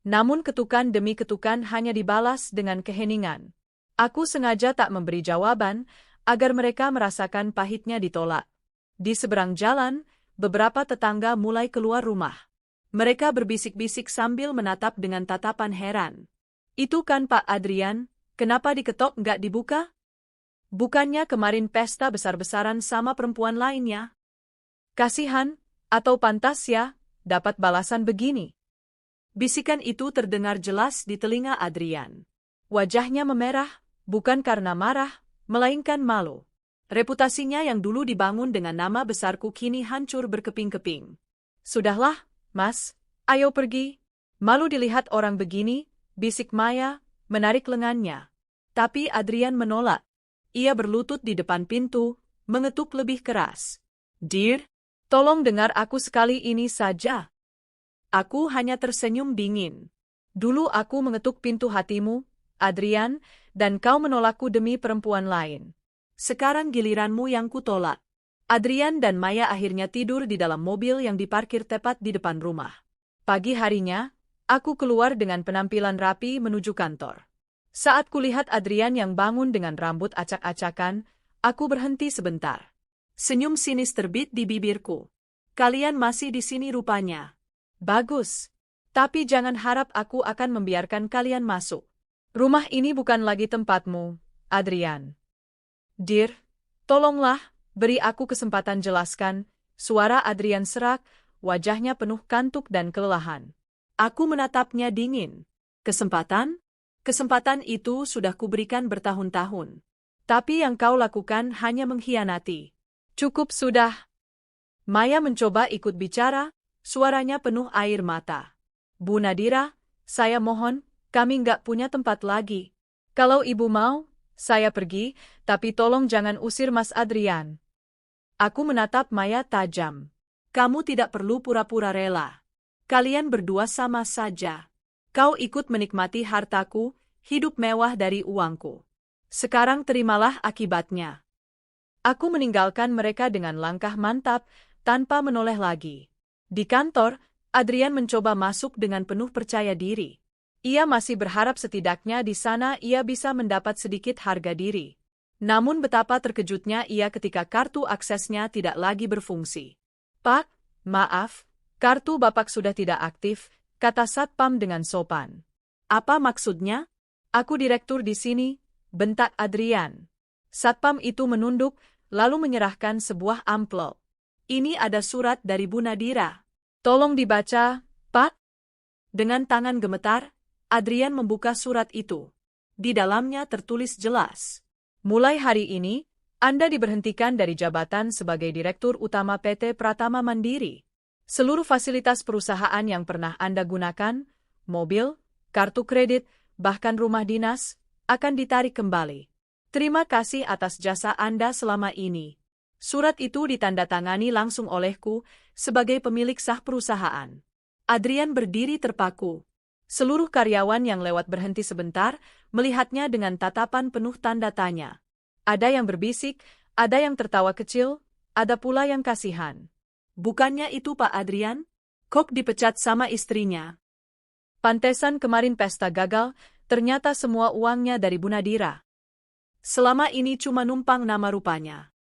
Namun ketukan demi ketukan hanya dibalas dengan keheningan. Aku sengaja tak memberi jawaban, agar mereka merasakan pahitnya ditolak. Di seberang jalan, beberapa tetangga mulai keluar rumah. Mereka berbisik-bisik sambil menatap dengan tatapan heran. Itu kan Pak Adrian, kenapa diketok nggak dibuka? Bukannya kemarin pesta besar-besaran sama perempuan lainnya? Kasihan, atau pantas ya, dapat balasan begini. Bisikan itu terdengar jelas di telinga Adrian. Wajahnya memerah, bukan karena marah, melainkan malu. Reputasinya yang dulu dibangun dengan nama besarku kini hancur berkeping-keping. Sudahlah, Mas, ayo pergi. Malu dilihat orang begini, bisik Maya, menarik lengannya. Tapi Adrian menolak. Ia berlutut di depan pintu, mengetuk lebih keras. Dear, tolong dengar aku sekali ini saja. Aku hanya tersenyum dingin. Dulu aku mengetuk pintu hatimu, Adrian, dan kau menolakku demi perempuan lain. Sekarang giliranmu yang kutolak. Adrian dan Maya akhirnya tidur di dalam mobil yang diparkir tepat di depan rumah. Pagi harinya, aku keluar dengan penampilan rapi menuju kantor. Saat kulihat Adrian yang bangun dengan rambut acak-acakan, aku berhenti sebentar. Senyum sinis terbit di bibirku. Kalian masih di sini rupanya. Bagus. Tapi jangan harap aku akan membiarkan kalian masuk. Rumah ini bukan lagi tempatmu, Adrian. Dear, tolonglah, beri aku kesempatan jelaskan. Suara Adrian serak, wajahnya penuh kantuk dan kelelahan. Aku menatapnya dingin. Kesempatan? Kesempatan itu sudah kuberikan bertahun-tahun. Tapi yang kau lakukan hanya mengkhianati. Cukup sudah. Maya mencoba ikut bicara, suaranya penuh air mata. Bu Nadira, saya mohon, kami nggak punya tempat lagi. Kalau ibu mau, saya pergi, tapi tolong jangan usir Mas Adrian. Aku menatap Maya tajam. Kamu tidak perlu pura-pura rela. Kalian berdua sama saja. Kau ikut menikmati hartaku, hidup mewah dari uangku. Sekarang terimalah akibatnya. Aku meninggalkan mereka dengan langkah mantap, tanpa menoleh lagi. Di kantor, Adrian mencoba masuk dengan penuh percaya diri. Ia masih berharap setidaknya di sana ia bisa mendapat sedikit harga diri. Namun betapa terkejutnya ia ketika kartu aksesnya tidak lagi berfungsi. Pak, maaf, kartu Bapak sudah tidak aktif, kata Satpam dengan sopan. Apa maksudnya? Aku direktur di sini, bentak Adrian. Satpam itu menunduk, lalu menyerahkan sebuah amplop. Ini ada surat dari Bu Nadira. Tolong dibaca, Pak. Dengan tangan gemetar, Adrian membuka surat itu. Di dalamnya tertulis jelas. Mulai hari ini, Anda diberhentikan dari jabatan sebagai Direktur Utama PT Pratama Mandiri. Seluruh fasilitas perusahaan yang pernah Anda gunakan, mobil, kartu kredit, bahkan rumah dinas, akan ditarik kembali. Terima kasih atas jasa Anda selama ini. Surat itu ditandatangani langsung olehku sebagai pemilik sah perusahaan. Adrian berdiri terpaku. Seluruh karyawan yang lewat berhenti sebentar, melihatnya dengan tatapan penuh tanda tanya. Ada yang berbisik, ada yang tertawa kecil, ada pula yang kasihan. Bukannya itu Pak Adrian? Kok dipecat sama istrinya? Pantesan kemarin pesta gagal, ternyata semua uangnya dari Bu Nadira. Selama ini cuma numpang nama rupanya.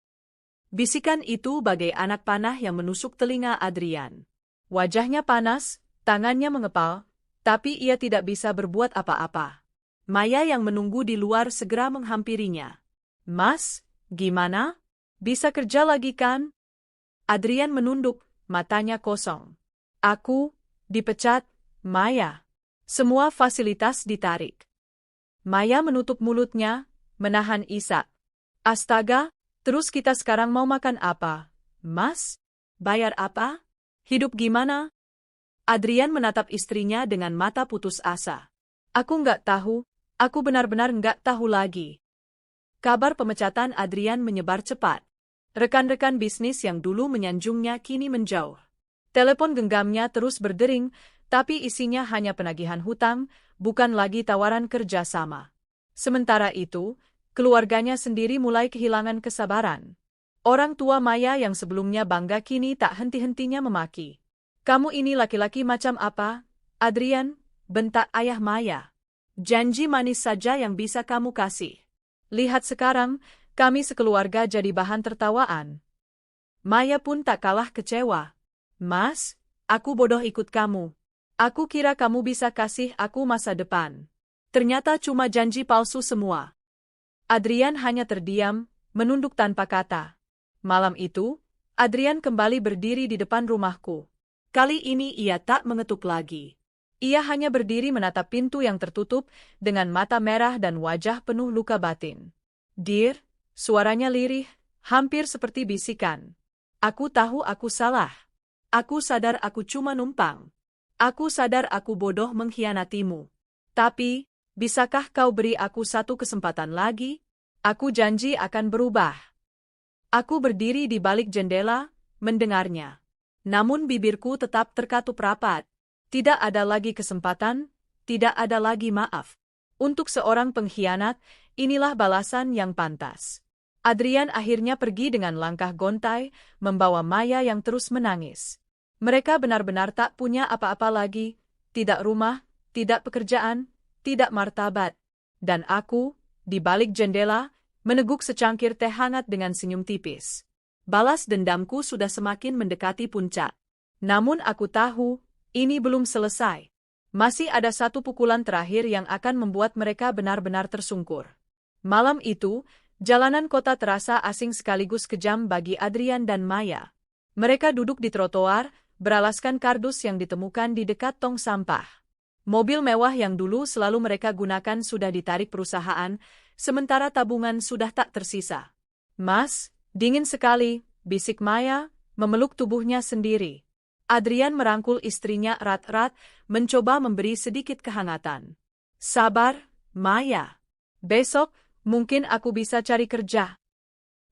Bisikan itu bagai anak panah yang menusuk telinga Adrian. Wajahnya panas, tangannya mengepal, tapi ia tidak bisa berbuat apa-apa. Maya yang menunggu di luar segera menghampirinya. Mas, gimana? Bisa kerja lagi kan? Adrian menunduk, matanya kosong. Aku, dipecat, Maya. Semua fasilitas ditarik. Maya menutup mulutnya, menahan isak. Astaga, terus kita sekarang mau makan apa? Mas? Bayar apa? Hidup gimana? Adrian menatap istrinya dengan mata putus asa. Aku nggak tahu, aku benar-benar nggak tahu lagi. Kabar pemecatan Adrian menyebar cepat. Rekan-rekan bisnis yang dulu menyanjungnya kini menjauh. Telepon genggamnya terus berdering, tapi isinya hanya penagihan hutang, bukan lagi tawaran kerja sama. Sementara itu, keluarganya sendiri mulai kehilangan kesabaran. Orang tua Maya yang sebelumnya bangga kini tak henti-hentinya memaki. Kamu ini laki-laki macam apa, Adrian? bentak ayah Maya. Janji manis saja yang bisa kamu kasih. Lihat sekarang, kami sekeluarga jadi bahan tertawaan. Maya pun tak kalah kecewa. Mas, aku bodoh ikut kamu. Aku kira kamu bisa kasih aku masa depan. Ternyata cuma janji palsu semua. Adrian hanya terdiam, menunduk tanpa kata. Malam itu, Adrian kembali berdiri di depan rumahku. Kali ini ia tak mengetuk lagi. Ia hanya berdiri menatap pintu yang tertutup dengan mata merah dan wajah penuh luka batin. Dear, suaranya lirih, hampir seperti bisikan. Aku tahu aku salah. Aku sadar aku cuma numpang. Aku sadar aku bodoh mengkhianatimu. Tapi, bisakah kau beri aku satu kesempatan lagi? Aku janji akan berubah. Aku berdiri di balik jendela, mendengarnya. Namun bibirku tetap terkatup rapat. Tidak ada lagi kesempatan, tidak ada lagi maaf. Untuk seorang pengkhianat, inilah balasan yang pantas. Adrian akhirnya pergi dengan langkah gontai, membawa Maya yang terus menangis. Mereka benar-benar tak punya apa-apa lagi, tidak rumah, tidak pekerjaan, tidak martabat. Dan aku, di balik jendela, meneguk secangkir teh hangat dengan senyum tipis. Balas dendamku sudah semakin mendekati puncak. Namun aku tahu, ini belum selesai. Masih ada satu pukulan terakhir yang akan membuat mereka benar-benar tersungkur. Malam itu, jalanan kota terasa asing sekaligus kejam bagi Adrian dan Maya. Mereka duduk di trotoar, beralaskan kardus yang ditemukan di dekat tong sampah. Mobil mewah yang dulu selalu mereka gunakan sudah ditarik perusahaan, sementara tabungan sudah tak tersisa. Mas, dingin sekali, bisik Maya, memeluk tubuhnya sendiri. Adrian merangkul istrinya erat-erat, mencoba memberi sedikit kehangatan. Sabar, Maya. Besok, mungkin aku bisa cari kerja.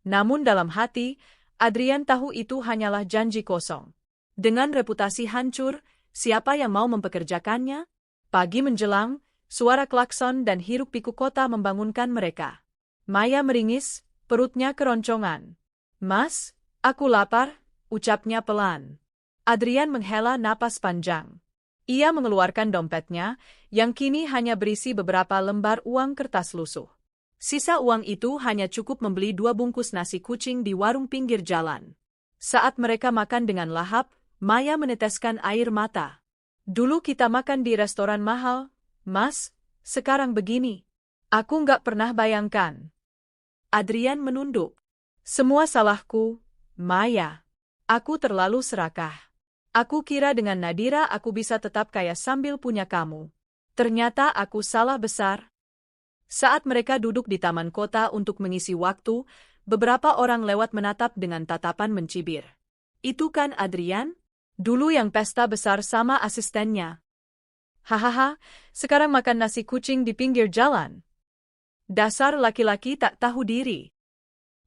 Namun dalam hati, Adrian tahu itu hanyalah janji kosong. Dengan reputasi hancur, siapa yang mau mempekerjakannya? Pagi menjelang, suara klakson dan hiruk-pikuk kota membangunkan mereka. Maya meringis, perutnya keroncongan. Mas, aku lapar, ucapnya pelan. Adrian menghela napas panjang. Ia mengeluarkan dompetnya, yang kini hanya berisi beberapa lembar uang kertas lusuh. Sisa uang itu hanya cukup membeli 2 bungkus nasi kucing di warung pinggir jalan. Saat mereka makan dengan lahap, Maya meneteskan air mata. Dulu kita makan di restoran mahal, Mas, sekarang begini. Aku nggak pernah bayangkan. Adrian menunduk. Semua salahku, Maya. Aku terlalu serakah. Aku kira dengan Nadira aku bisa tetap kaya sambil punya kamu. Ternyata aku salah besar. Saat mereka duduk di taman kota untuk mengisi waktu, beberapa orang lewat menatap dengan tatapan mencibir. Itu kan Adrian? Dulu yang pesta besar sama asistennya. Hahaha, sekarang makan nasi kucing di pinggir jalan. Dasar laki-laki tak tahu diri.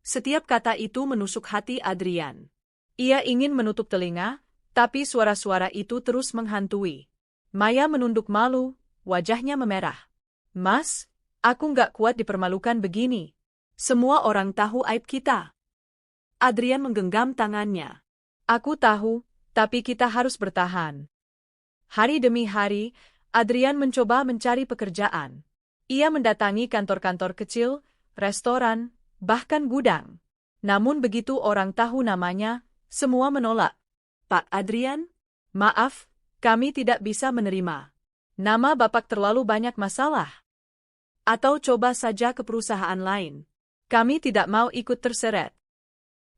Setiap kata itu menusuk hati Adrian. Ia ingin menutup telinga, tapi suara-suara itu terus menghantui. Maya menunduk malu, wajahnya memerah. Mas, aku nggak kuat dipermalukan begini. Semua orang tahu aib kita. Adrian menggenggam tangannya. Aku tahu, tapi kita harus bertahan. Hari demi hari, Adrian mencoba mencari pekerjaan. Ia mendatangi kantor-kantor kecil, restoran, bahkan gudang. Namun begitu orang tahu namanya, semua menolak. Pak Adrian, maaf, kami tidak bisa menerima. Nama Bapak terlalu banyak masalah. Atau coba saja ke perusahaan lain. Kami tidak mau ikut terseret.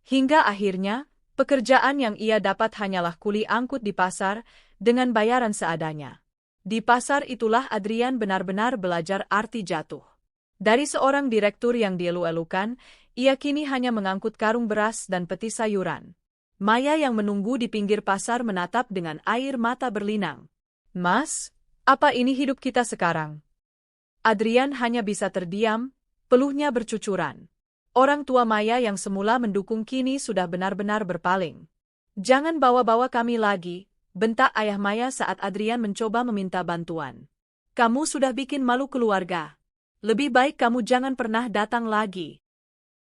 Hingga akhirnya, pekerjaan yang ia dapat hanyalah kuli angkut di pasar, dengan bayaran seadanya. Di pasar itulah Adrian benar-benar belajar arti jatuh. Dari seorang direktur yang dielu-elukan, ia kini hanya mengangkut karung beras dan peti sayuran. Maya yang menunggu di pinggir pasar menatap dengan air mata berlinang. Mas, apa ini hidup kita sekarang? Adrian hanya bisa terdiam, peluhnya bercucuran. Orang tua Maya yang semula mendukung kini sudah benar-benar berpaling. Jangan bawa-bawa kami lagi, bentak ayah Maya saat Adrian mencoba meminta bantuan. Kamu sudah bikin malu keluarga. Lebih baik kamu jangan pernah datang lagi.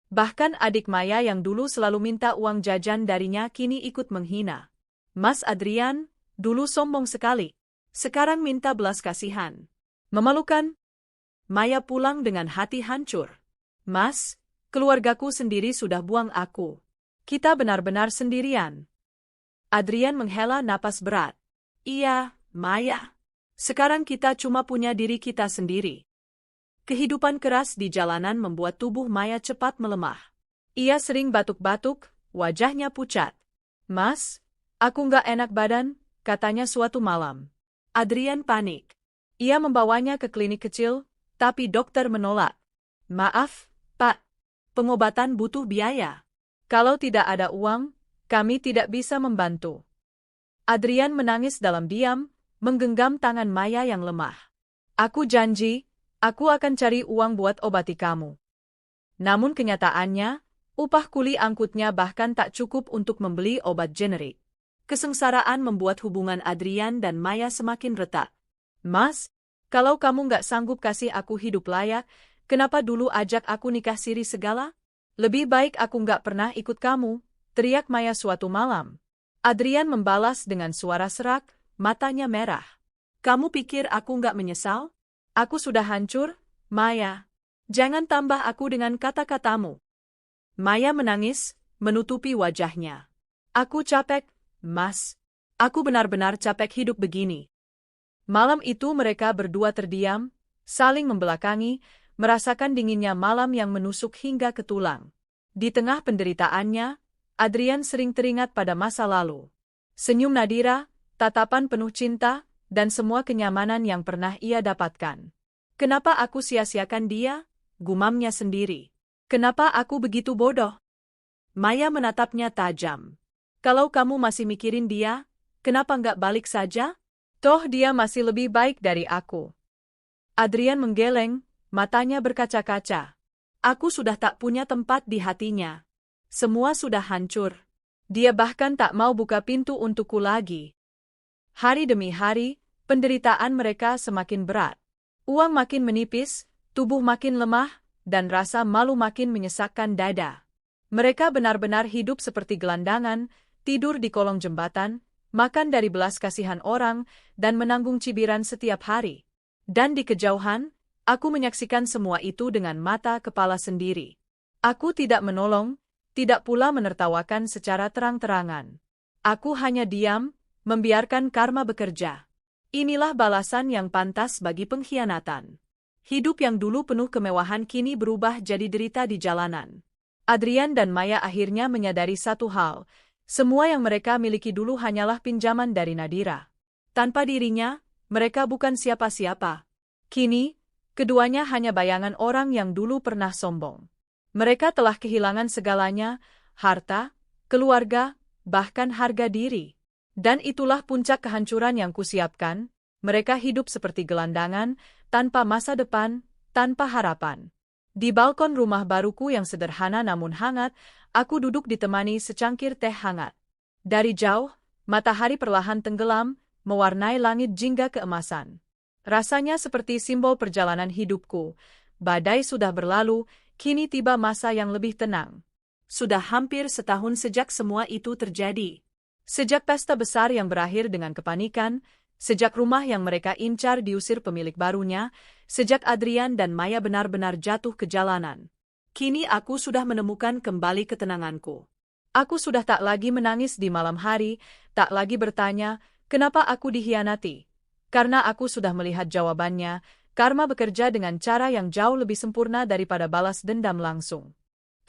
Bahkan adik Maya yang dulu selalu minta uang jajan darinya kini ikut menghina. Mas Adrian, dulu sombong sekali. Sekarang minta belas kasihan. Memalukan. Maya pulang dengan hati hancur. Mas, keluargaku sendiri sudah buang aku. Kita benar-benar sendirian. Adrian menghela napas berat. Iya, Maya. Sekarang kita cuma punya diri kita sendiri. Kehidupan keras di jalanan membuat tubuh Maya cepat melemah. Ia sering batuk-batuk, wajahnya pucat. Mas, aku nggak enak badan, katanya suatu malam. Adrian panik. Ia membawanya ke klinik kecil, tapi dokter menolak. Maaf, Pak. Pengobatan butuh biaya. Kalau tidak ada uang, kami tidak bisa membantu. Adrian menangis dalam diam, menggenggam tangan Maya yang lemah. Aku janji, aku akan cari uang buat obati kamu. Namun kenyataannya, upah kuli angkutnya bahkan tak cukup untuk membeli obat generik. Kesengsaraan membuat hubungan Adrian dan Maya semakin retak. Mas, kalau kamu nggak sanggup kasih aku hidup layak, kenapa dulu ajak aku nikah siri segala? Lebih baik aku nggak pernah ikut kamu, teriak Maya suatu malam. Adrian membalas dengan suara serak, matanya merah. Kamu pikir aku nggak menyesal? Aku sudah hancur, Maya. Jangan tambah aku dengan kata-katamu. Maya menangis, menutupi wajahnya. Aku capek, Mas. Aku benar-benar capek hidup begini. Malam itu mereka berdua terdiam, saling membelakangi, merasakan dinginnya malam yang menusuk hingga ke tulang. Di tengah penderitaannya, Adrian sering teringat pada masa lalu. Senyum Nadira, tatapan penuh cinta, dan semua kenyamanan yang pernah ia dapatkan. Kenapa aku sia-siakan dia? Gumamnya sendiri. Kenapa aku begitu bodoh? Maya menatapnya tajam. Kalau kamu masih mikirin dia, kenapa nggak balik saja? Toh dia masih lebih baik dari aku. Adrian menggeleng, matanya berkaca-kaca. Aku sudah tak punya tempat di hatinya. Semua sudah hancur. Dia bahkan tak mau buka pintu untukku lagi. Hari demi hari, penderitaan mereka semakin berat. Uang makin menipis, tubuh makin lemah, dan rasa malu makin menyesakkan dada. Mereka benar-benar hidup seperti gelandangan, tidur di kolong jembatan, makan dari belas kasihan orang, dan menanggung cibiran setiap hari. Dan di kejauhan, aku menyaksikan semua itu dengan mata kepala sendiri. Aku tidak menolong, tidak pula menertawakan secara terang-terangan. Aku hanya diam, membiarkan karma bekerja. Inilah balasan yang pantas bagi pengkhianatan. Hidup yang dulu penuh kemewahan kini berubah jadi derita di jalanan. Adrian dan Maya akhirnya menyadari satu hal, semua yang mereka miliki dulu hanyalah pinjaman dari Nadira. Tanpa dirinya, mereka bukan siapa-siapa. Kini, keduanya hanya bayangan orang yang dulu pernah sombong. Mereka telah kehilangan segalanya, harta, keluarga, bahkan harga diri. Dan itulah puncak kehancuran yang kusiapkan, mereka hidup seperti gelandangan, tanpa masa depan, tanpa harapan. Di balkon rumah baruku yang sederhana namun hangat, aku duduk ditemani secangkir teh hangat. Dari jauh, matahari perlahan tenggelam, mewarnai langit jingga keemasan. Rasanya seperti simbol perjalanan hidupku. Badai sudah berlalu, kini tiba masa yang lebih tenang. Sudah hampir setahun sejak semua itu terjadi. Sejak pesta besar yang berakhir dengan kepanikan, sejak rumah yang mereka incar diusir pemilik barunya, sejak Adrian dan Maya benar-benar jatuh ke jalanan. Kini aku sudah menemukan kembali ketenanganku. Aku sudah tak lagi menangis di malam hari, tak lagi bertanya, kenapa aku dikhianati? Karena aku sudah melihat jawabannya, karma bekerja dengan cara yang jauh lebih sempurna daripada balas dendam langsung.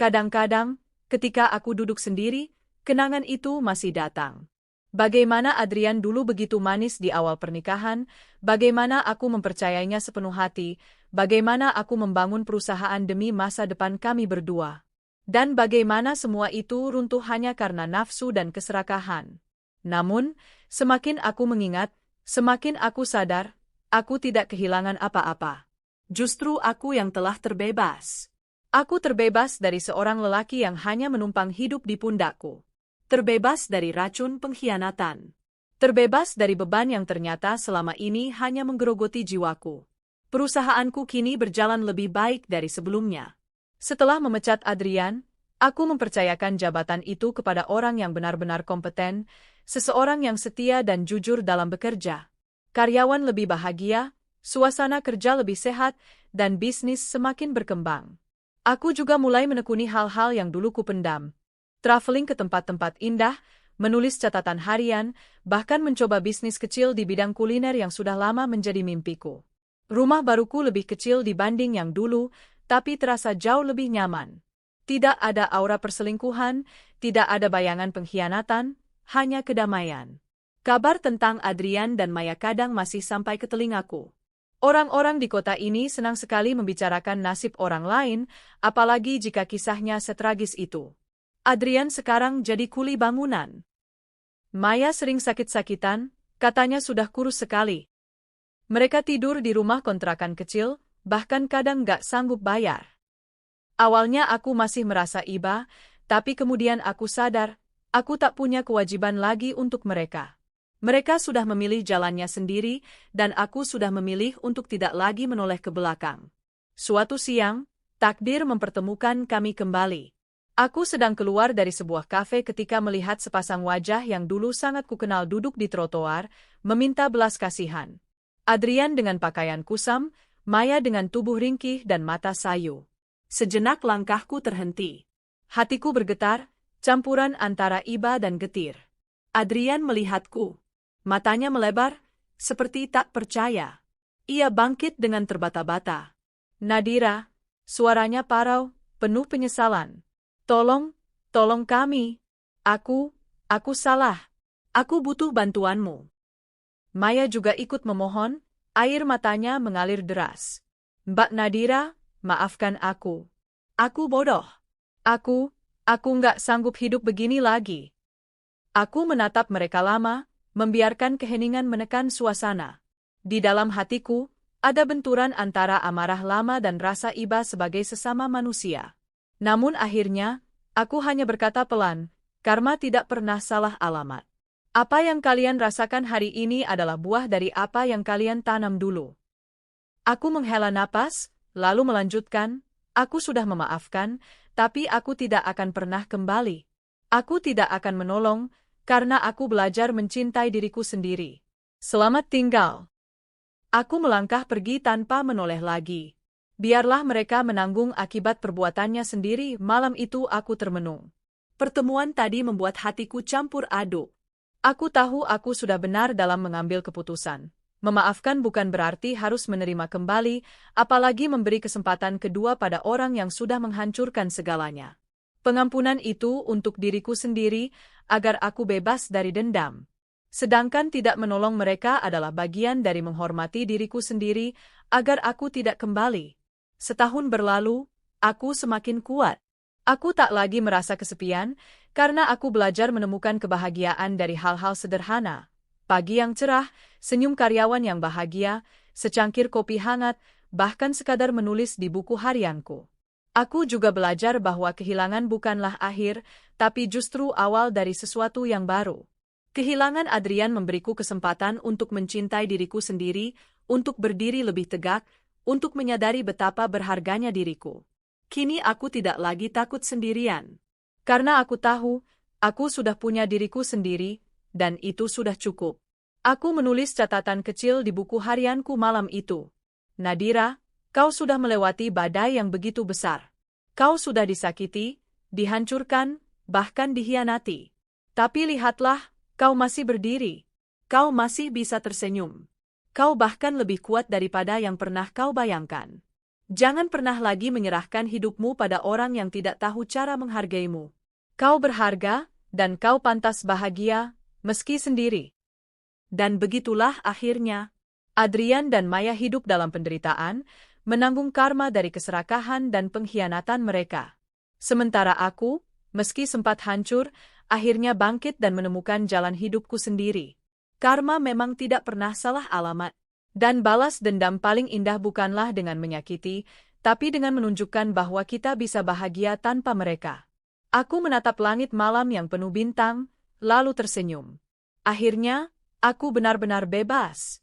Kadang-kadang, ketika aku duduk sendiri, kenangan itu masih datang. Bagaimana Adrian dulu begitu manis di awal pernikahan, bagaimana aku mempercayainya sepenuh hati, bagaimana aku membangun perusahaan demi masa depan kami berdua. Dan bagaimana semua itu runtuh hanya karena nafsu dan keserakahan. Namun, semakin aku mengingat, semakin aku sadar, aku tidak kehilangan apa-apa. Justru aku yang telah terbebas. Aku terbebas dari seorang lelaki yang hanya menumpang hidup di pundakku. Terbebas dari racun pengkhianatan. Terbebas dari beban yang ternyata selama ini hanya menggerogoti jiwaku. Perusahaanku kini berjalan lebih baik dari sebelumnya. Setelah memecat Adrian, aku mempercayakan jabatan itu kepada orang yang benar-benar kompeten, seseorang yang setia dan jujur dalam bekerja. karyawan lebih bahagia, suasana kerja lebih sehat, dan bisnis semakin berkembang. Aku juga mulai menekuni hal-hal yang dulu kupendam. Traveling ke tempat-tempat indah, menulis catatan harian, bahkan mencoba bisnis kecil di bidang kuliner yang sudah lama menjadi mimpiku. Rumah baruku lebih kecil dibanding yang dulu, tapi terasa jauh lebih nyaman. Tidak ada aura perselingkuhan, tidak ada bayangan pengkhianatan, hanya kedamaian. Kabar tentang Adrian dan Maya kadang masih sampai ke telingaku. Orang-orang di kota ini senang sekali membicarakan nasib orang lain, apalagi jika kisahnya setragis itu. Adrian sekarang jadi kuli bangunan. Maya sering sakit-sakitan, katanya sudah kurus sekali. Mereka tidur di rumah kontrakan kecil, bahkan kadang gak sanggup bayar. Awalnya aku masih merasa iba, tapi kemudian aku sadar, aku tak punya kewajiban lagi untuk mereka. Mereka sudah memilih jalannya sendiri, dan aku sudah memilih untuk tidak lagi menoleh ke belakang. Suatu siang, takdir mempertemukan kami kembali. Aku sedang keluar dari sebuah kafe ketika melihat sepasang wajah yang dulu sangat kukenal duduk di trotoar, meminta belas kasihan. Adrian dengan pakaian kusam, Maya dengan tubuh ringkih dan mata sayu. Sejenak langkahku terhenti. Hatiku bergetar, campuran antara iba dan getir. Adrian melihatku. Matanya melebar, seperti tak percaya. Ia bangkit dengan terbata-bata. Nadira, suaranya parau, penuh penyesalan. Tolong kami. Aku salah. Aku butuh bantuanmu. Maya juga ikut memohon, air matanya mengalir deras. Mbak Nadira, maafkan aku. Aku bodoh. Aku nggak sanggup hidup begini lagi. Aku menatap mereka lama, membiarkan keheningan menekan suasana. Di dalam hatiku, ada benturan antara amarah lama dan rasa iba sebagai sesama manusia. Namun akhirnya, aku hanya berkata pelan, karma tidak pernah salah alamat. Apa yang kalian rasakan hari ini adalah buah dari apa yang kalian tanam dulu. Aku menghela napas, lalu melanjutkan, aku sudah memaafkan, tapi aku tidak akan pernah kembali. Aku tidak akan menolong, karena aku belajar mencintai diriku sendiri. Selamat tinggal. Aku melangkah pergi tanpa menoleh lagi. Biarlah mereka menanggung akibat perbuatannya sendiri. Malam itu aku termenung. Pertemuan tadi membuat hatiku campur aduk. Aku tahu aku sudah benar dalam mengambil keputusan. Memaafkan bukan berarti harus menerima kembali, apalagi memberi kesempatan kedua pada orang yang sudah menghancurkan segalanya. Pengampunan itu untuk diriku sendiri, agar aku bebas dari dendam. Sedangkan tidak menolong mereka adalah bagian dari menghormati diriku sendiri, agar aku tidak kembali. Setahun berlalu, aku semakin kuat. Aku tak lagi merasa kesepian, karena aku belajar menemukan kebahagiaan dari hal-hal sederhana. Pagi yang cerah, senyum karyawan yang bahagia, secangkir kopi hangat, bahkan sekadar menulis di buku harianku. Aku juga belajar bahwa kehilangan bukanlah akhir, tapi justru awal dari sesuatu yang baru. Kehilangan Adrian memberiku kesempatan untuk mencintai diriku sendiri, untuk berdiri lebih tegak, untuk menyadari betapa berharganya diriku. Kini aku tidak lagi takut sendirian. Karena aku tahu, aku sudah punya diriku sendiri, dan itu sudah cukup. Aku menulis catatan kecil di buku harianku malam itu. Nadira, kau sudah melewati badai yang begitu besar. Kau sudah disakiti, dihancurkan, bahkan dikhianati. Tapi lihatlah, kau masih berdiri. Kau masih bisa tersenyum. Kau bahkan lebih kuat daripada yang pernah kau bayangkan. Jangan pernah lagi menyerahkan hidupmu pada orang yang tidak tahu cara menghargaimu. Kau berharga, dan kau pantas bahagia, meski sendiri. Dan begitulah akhirnya, Adrian dan Maya hidup dalam penderitaan, menanggung karma dari keserakahan dan pengkhianatan mereka. Sementara aku, meski sempat hancur, akhirnya bangkit dan menemukan jalan hidupku sendiri. Karma memang tidak pernah salah alamat. Dan balas dendam paling indah bukanlah dengan menyakiti, tapi dengan menunjukkan bahwa kita bisa bahagia tanpa mereka. Aku menatap langit malam yang penuh bintang, lalu tersenyum. Akhirnya, aku benar-benar bebas.